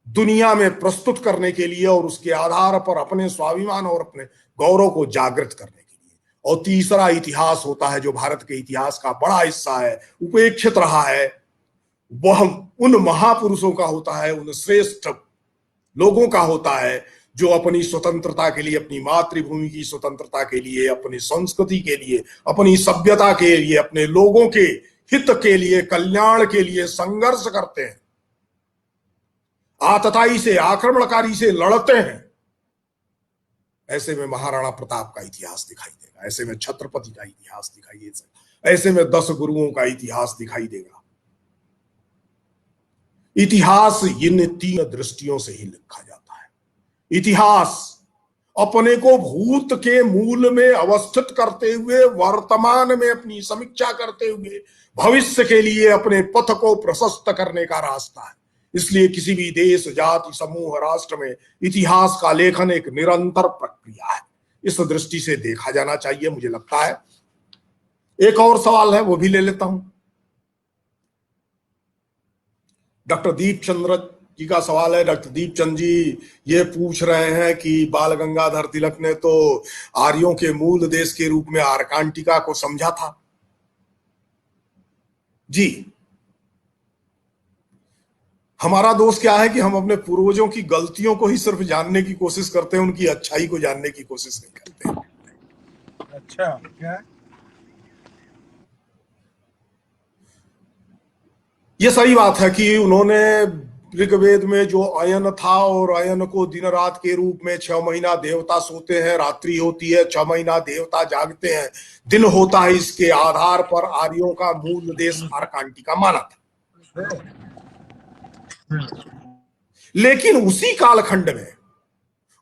दुनिया में प्रस्तुत करने के लिए और उसके आधार पर अपने स्वाभिमान और अपने गौरव को जागृत करने के लिए। और तीसरा इतिहास होता है जो भारत के इतिहास का बड़ा हिस्सा है, उपेक्षित रहा है, वह उन महापुरुषों का होता है, उन श्रेष्ठ लोगों का होता है जो अपनी स्वतंत्रता के लिए, अपनी मातृभूमि की स्वतंत्रता के लिए, अपनी संस्कृति के लिए, अपनी सभ्यता के लिए, अपने लोगों के हित के लिए, कल्याण के लिए संघर्ष करते हैं, आतताई से, आक्रमणकारी से लड़ते हैं। ऐसे में महाराणा प्रताप का इतिहास दिखाई देगा, ऐसे में छत्रपति का इतिहास दिखाई देगा, ऐसे में 10 गुरुओं का इतिहास दिखाई देगा। इतिहास इन 3 दृष्टियों से ही लिखा जाता है। इतिहास अपने को भूत के मूल में अवस्थित करते हुए, वर्तमान में अपनी समीक्षा करते हुए, भविष्य के लिए अपने पथ को प्रशस्त करने का रास्ता है। इसलिए किसी भी देश, जाति, समूह, राष्ट्र में इतिहास का लेखन एक निरंतर प्रक्रिया है। इस दृष्टि से देखा जाना चाहिए, मुझे लगता है। एक और सवाल है, वो भी ले लेता हूं। डॉक्टर दीपचंद्र जी का सवाल है। डॉक्टर दीपचंद जी ये पूछ रहे हैं कि बाल गंगाधर तिलक ने तो आर्यों के मूल देश के रूप में आर्कांटिका को समझा था। जी, हमारा दोष क्या है कि हम अपने पूर्वजों की गलतियों को ही सिर्फ जानने की कोशिश करते हैं, उनकी अच्छाई को जानने की कोशिश नहीं करते। अच्छा, क्या? ये सही बात है कि उन्होंने ऋग्वेद में जो अयन था, और अयन को दिन रात के रूप में 6 महीना देवता सोते हैं, रात्रि होती है, 6 महीना देवता जागते हैं, दिन होता है, इसके आधार पर आर्यों का मूल देश आर्कांटिका माना था। लेकिन उसी कालखंड में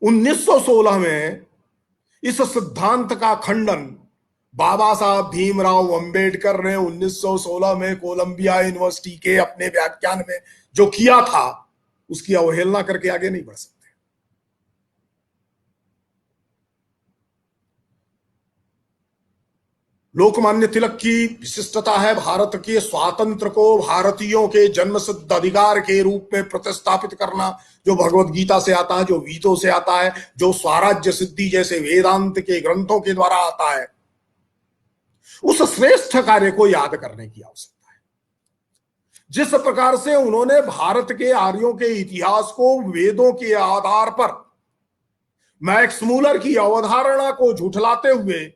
1916 में इस सिद्धांत का खंडन बाबा साहब भीमराव अंबेडकर ने 1916 में कोलंबिया यूनिवर्सिटी के अपने व्याख्यान में जो किया था, उसकी अवहेलना करके आगे नहीं बढ़ सकते। लोकमान्य तिलक की विशिष्टता है भारत के स्वातंत्र को भारतीयों के जन्मसिद्ध अधिकार के रूप में प्रतिस्थापित करना, जो भगवत गीता से आता है, जो वेदों से आता है, जो स्वराज्य सिद्धि जैसे वेदांत के ग्रंथों के द्वारा आता है। उस श्रेष्ठ कार्य को याद करने की आवश्यकता है। जिस प्रकार से उन्होंने भारत के आर्यों के इतिहास को वेदों के आधार पर मैक्स मूलर की अवधारणा को झुठलाते हुए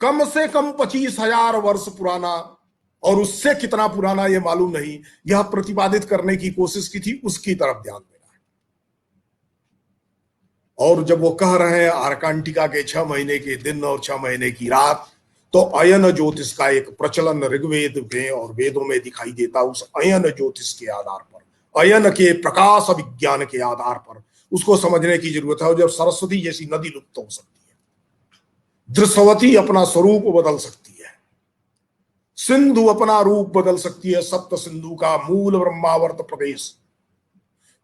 कम से कम 25,000 वर्ष पुराना, और उससे कितना पुराना यह मालूम नहीं, यह प्रतिपादित करने की कोशिश की थी, उसकी तरफ ध्यान देना है। और जब वो कह रहे हैं आर्कांटिका के 6 महीने के दिन और 6 महीने की रात, तो अयन ज्योतिष का एक प्रचलन ऋग्वेद में और वेदों में दिखाई देता। उस अयन ज्योतिष के आधार पर, अयन के प्रकाश विज्ञान के आधार पर उसको समझने की जरूरत है। और जब सरस्वती जैसी नदी लुप्त हो सकती है, दृश्यवती अपना स्वरूप बदल सकती है, सिंधु अपना रूप बदल सकती है, सप्त सिंधु का मूल ब्रह्मावर्त प्रदेश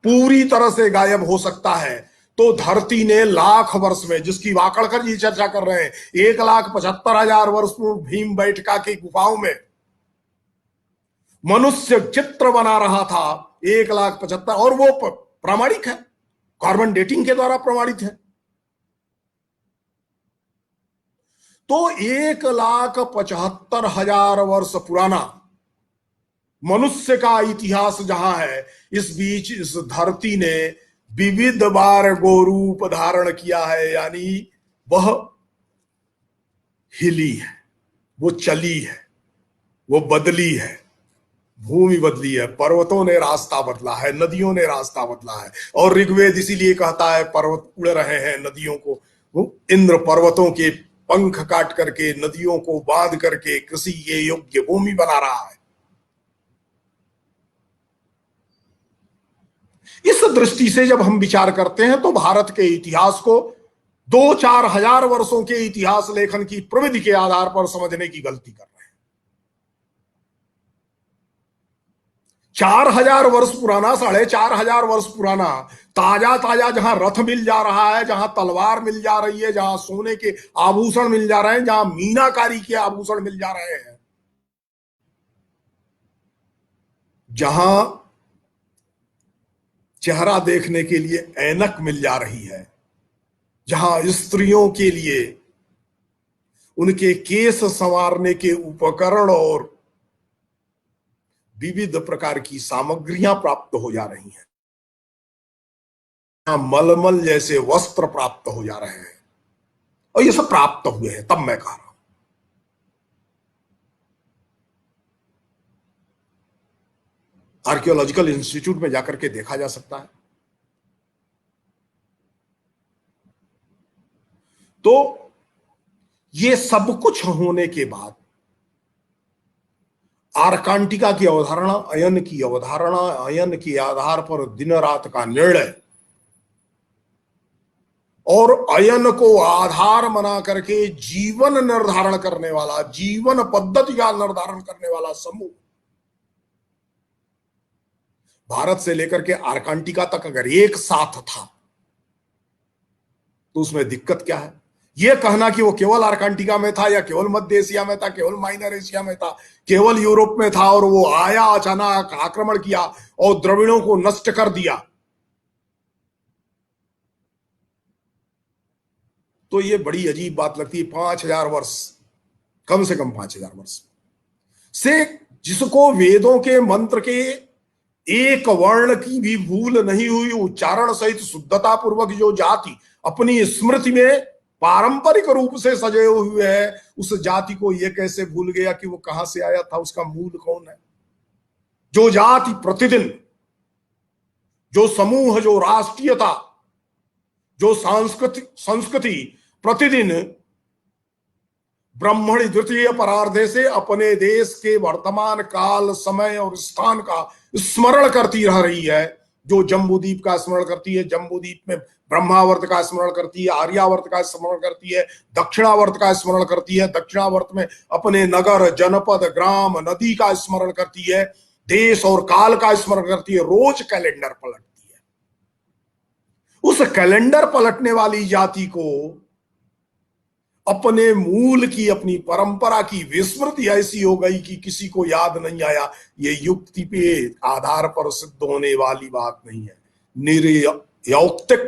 पूरी तरह से गायब हो सकता है, तो धरती ने लाख वर्ष में, जिसकी वाकड़कर जी चर्चा कर रहे हैं, 1,75,000 वर्ष पूर्व भीम बैठका की गुफाओं में मनुष्य चित्र बना रहा था, 1,75,000, और वो प्रामाणिक है, कार्बन डेटिंग के द्वारा प्रमाणित है। तो 1,75,000 वर्ष पुराना मनुष्य का इतिहास जहां है, इस बीच इस धरती ने विविध बार गोरूप धारण किया है, यानी वह हिली है, वो चली है, वो बदली है, भूमि बदली है, पर्वतों ने रास्ता बदला है, नदियों ने रास्ता बदला है। और ऋग्वेद इसीलिए कहता है पर्वत उड़ रहे हैं नदियों को, वो इंद्र पर्वतों के पंख काट करके नदियों को बांध करके कृषि के योग्य भूमि बना रहा है। इस दृष्टि से जब हम विचार करते हैं तो भारत के इतिहास को 2-4 हजार वर्षों के इतिहास लेखन की प्रविधि के आधार पर समझने की गलती कर रहे हैं। 4,000 वर्ष पुराना, 4,500 वर्ष पुराना ताजा ताजा जहां रथ मिल जा रहा है, जहां तलवार मिल जा रही है, जहां सोने के आभूषण मिल जा रहे हैं, जहां मीनाकारी के आभूषण मिल जा रहे हैं, जहां चेहरा देखने के लिए ऐनक मिल जा रही है, जहां स्त्रियों के लिए उनके केस संवारने के उपकरण और विविध प्रकार की सामग्रियां प्राप्त हो जा रही हैं, मलमल जैसे वस्त्र प्राप्त हो जा रहे हैं, और ये सब प्राप्त हुए हैं, तब मैं कह रहा हूं आर्कियोलॉजिकल इंस्टीट्यूट में जाकर के देखा जा सकता है। तो ये सब कुछ होने के बाद आर्कांटिका की अवधारणा, अयन की अवधारणा, अयन के आधार पर दिन रात का निर्णय, और अयन को आधार बना करके जीवन निर्धारण करने वाला, जीवन पद्धति का निर्धारण करने वाला समूह भारत से लेकर के आर्कांटिका तक अगर एक साथ था तो उसमें दिक्कत क्या है? यह कहना कि वो केवल आर्कांटिका में था, या केवल मध्य एशिया में था, केवल माइनर एशिया में था, केवल यूरोप में था, और वो आया अचानक आक्रमण किया और द्रविड़ों को नष्ट कर दिया, तो ये बड़ी अजीब बात लगती है। 5,000 वर्ष, कम से कम 5,000 वर्ष से, जिसको वेदों के मंत्र के एक वर्ण की भी भूल नहीं हुई, उच्चारण सहित शुद्धता पूर्वक जो जाति अपनी स्मृति में पारंपरिक रूप से सजे हुए है, उस जाति को यह कैसे भूल गया कि वो कहां से आया था, उसका मूल कौन है? जो जाति प्रतिदिन, जो समूह, जो राष्ट्रीयता, जो संस्कृति प्रतिदिन ब्रह्मणि द्वितीय परार्धे से अपने देश के वर्तमान काल, समय और स्थान का स्मरण करती रह रही है, जो जम्बूद्वीप का स्मरण करती है, जम्बूद्वीप में ब्रह्मावर्त का स्मरण करती है, आर्यावर्त का स्मरण करती है, दक्षिणावर्त का स्मरण करती है, दक्षिणावर्त में अपने नगर, जनपद, ग्राम, नदी का स्मरण करती है, देश और काल का स्मरण करती है, रोज कैलेंडर पलटती है। उस कैलेंडर पलटने वाली जाति को अपने मूल की, अपनी परंपरा की विस्मृति ऐसी हो गई कि किसी को याद नहीं आया। ये युक्ति पे आधार पर सिद्ध होने वाली बात नहीं है। निर्यौक्तिक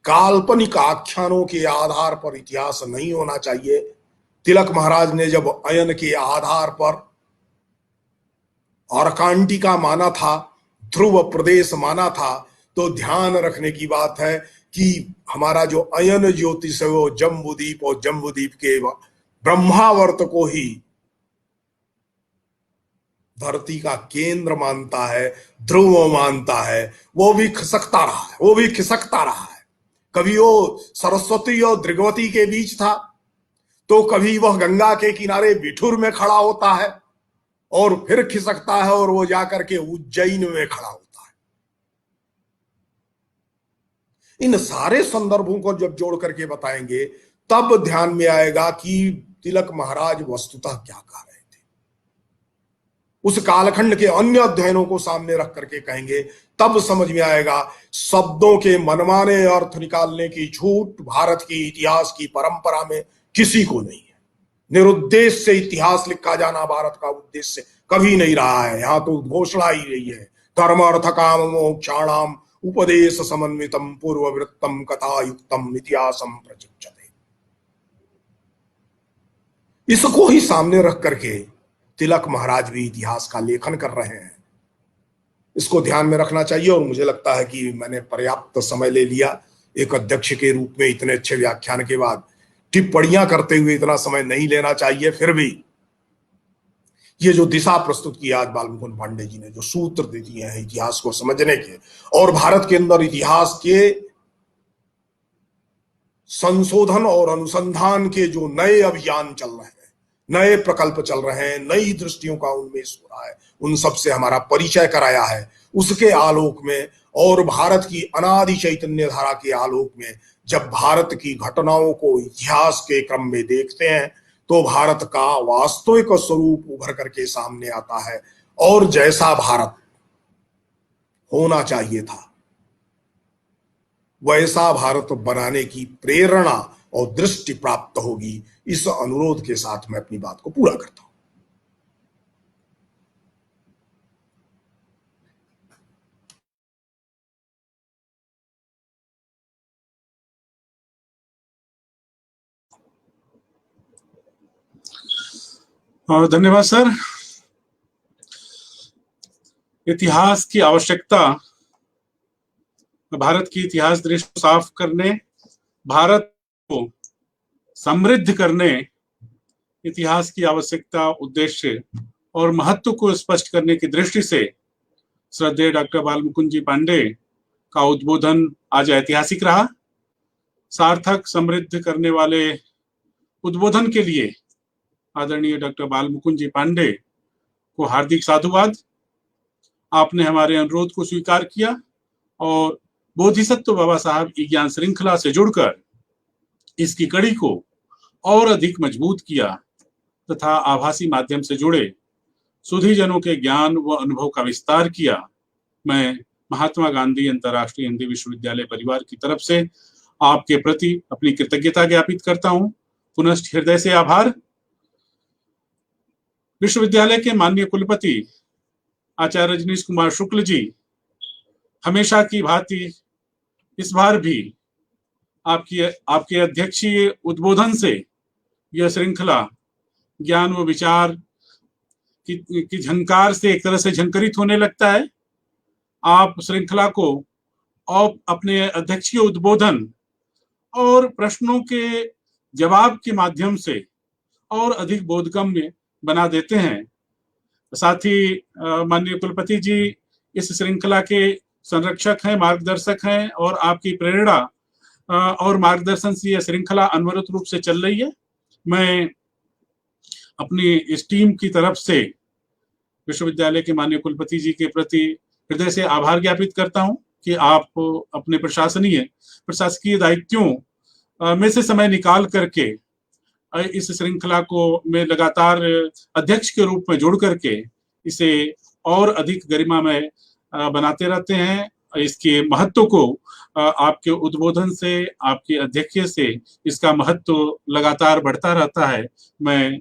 काल्पनिक आख्यानों के आधार पर इतिहास नहीं होना चाहिए। तिलक महाराज ने जब अयन के आधार पर अर्कांटिका माना था, ध्रुव प्रदेश माना था, तो ध्यान रखने की बात है कि हमारा जो अयन ज्योतिष है वो जम्बूद्वीप और जम्बूद्वीप के ब्रह्मावर्त को ही धरती का केंद्र मानता है, ध्रुव मानता है। वो भी खिसकता रहा है, वो भी खिसकता रहा है। कभी वो सरस्वती और दृगवती के बीच था, तो कभी वह गंगा के किनारे बिठुर में खड़ा होता है और फिर खिसकता है और वो जाकर के उज्जैन में खड़ा होता है। इन सारे संदर्भों को जब जोड़ करके बताएंगे तब ध्यान में आएगा कि तिलक महाराज वस्तुतः क्या कह रहे थे। उस कालखंड के अन्य अध्ययनों को सामने रख करके कहेंगे तब समझ में आएगा। शब्दों के मनमाने अर्थ निकालने की छूट भारत की इतिहास की परंपरा में किसी को नहीं है। निरुद्देश्य से इतिहास लिखा जाना भारत का उद्देश्य कभी नहीं रहा है। यहां तो घोषणा ही रही है, धर्म अर्थ काम मोक्षाणाम उपदेश समन्वितम पूर्ववृत्तम कथा युक्तम इतिहासम प्रचक्षते। इसको ही सामने रख करके तिलक महाराज भी इतिहास का लेखन कर रहे हैं। इसको ध्यान में रखना चाहिए और मुझे लगता है कि मैंने पर्याप्त समय ले लिया। एक अध्यक्ष के रूप में इतने अच्छे व्याख्यान के बाद टिप्पणियां करते हुए इतना समय नहीं लेना चाहिए। फिर भी ये जो दिशा प्रस्तुत की आज बालमुकुंद पांडे जी ने, जो सूत्र दे दिए हैं इतिहास को समझने के और भारत के अंदर इतिहास के संशोधन और अनुसंधान के जो नए अभियान चल रहे हैं, नए प्रकल्प चल रहे हैं, नई दृष्टियों का उन्मेष हो रहा है, उन सब से हमारा परिचय कराया है। उसके आलोक में और भारत की अनादि चैतन्य धारा के आलोक में जब भारत की घटनाओं को इतिहास के क्रम में देखते हैं तो भारत का वास्तविक स्वरूप उभर करके सामने आता है और जैसा भारत होना चाहिए था वैसा भारत बनाने की प्रेरणा और दृष्टि प्राप्त होगी। इस अनुरोध के साथ मैं अपनी बात को पूरा करता हूं। धन्यवाद सर। इतिहास की आवश्यकता, भारत की इतिहास दृष्टि को साफ करने, भारत को समृद्ध करने, इतिहास की आवश्यकता, उद्देश्य और महत्व को स्पष्ट करने की दृष्टि से श्रद्धेय डॉक्टर बालमुकुंद जी पांडे का उद्बोधन आज ऐतिहासिक रहा। सार्थक समृद्ध करने वाले उद्बोधन के लिए आदरणीय डॉक्टर बालमुकुंद जी पांडे को हार्दिक साधुवाद। आपने हमारे अनुरोध को स्वीकार किया और बोधिसत्व बाबा साहब ई ज्ञान श्रृंखला से जुड़कर इसकी कड़ी को और अधिक मजबूत किया तथा आभासी माध्यम से जुड़े सुधी जनों के ज्ञान व अनुभव का विस्तार किया। मैं महात्मा गांधी अंतर्राष्ट्रीय हिंदी विश्वविद्यालय परिवार की तरफ से आपके प्रति अपनी कृतज्ञता ज्ञापित करता हूं। पुनश्च हृदय से आभार। विश्वविद्यालय के माननीय कुलपति आचार्य रजनीश कुमार शुक्ल जी हमेशा की भांति इस बार भी आपके अध्यक्षीय उद्बोधन से यह श्रृंखला ज्ञान व विचार की झंकार से एक तरह से झंकरित होने लगता है। आप श्रृंखला को और अपने अध्यक्षीय उद्बोधन और प्रश्नों के जवाब के माध्यम से और अधिक बोधगम्य बना देते हैं। साथ ही माननीय कुलपति जी इस श्रृंखला के संरक्षक हैं, मार्गदर्शक हैं और आपकी प्रेरणा और मार्गदर्शन से यह श्रृंखला अनवरत रूप से चल रही है। मैं अपनी इस टीम की तरफ से विश्वविद्यालय के माननीय कुलपति जी के प्रति हृदय से आभार ज्ञापित करता हूं कि आप अपने प्रशासकीय दायित्वों में से समय निकाल करके इस श्रृंखला को में लगातार अध्यक्ष के रूप में जुड़ करके इसे और अधिक गरिमामय बनाते रहते हैं। इसके महत्व को आपके उद्बोधन से, आपके अध्यक्ष से इसका महत्व लगातार बढ़ता रहता है। मैं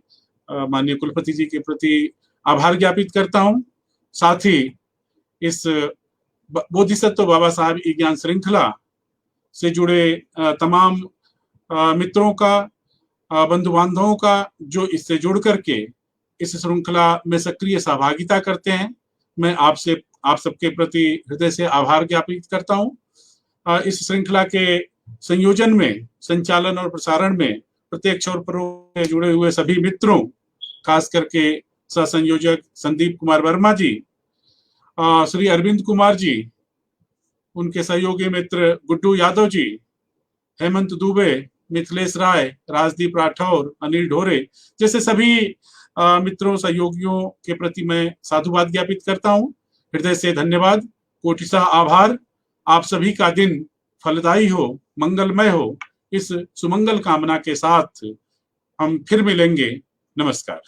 माननीय कुलपति जी के प्रति आभार ज्ञापित करता हूं। साथ ही इस बोधिसत्व बाबा साहब ई ज्ञान श्रृंखला से जुड़े तमाम मित्रों का बंधु बांधवों का जो इससे जुड़ करके इस श्रृंखला में सक्रिय सहभागिता करते हैं, मैं आप सबके प्रति हृदय से आभार ज्ञापित करता हूं। इस श्रृंखला के संयोजन में, संचालन और प्रसारण में प्रत्यक्ष और परोक्ष से जुड़े हुए सभी मित्रों, खास करके सह संयोजक संदीप कुमार वर्मा जी, श्री अरविंद कुमार जी, उनके सहयोगी मित्र गुड्डू यादव जी, हेमंत दुबे, मिथिलेश राय, राजदीप राठौर, अनिल ढोरे जैसे सभी मित्रों, सहयोगियों के प्रति मैं साधुवाद ज्ञापित करता हूं। हृदय से धन्यवाद, कोटिशः आभार। आप सभी का दिन फलदायी हो, मंगलमय हो, इस सुमंगल कामना के साथ हम फिर मिलेंगे। नमस्कार।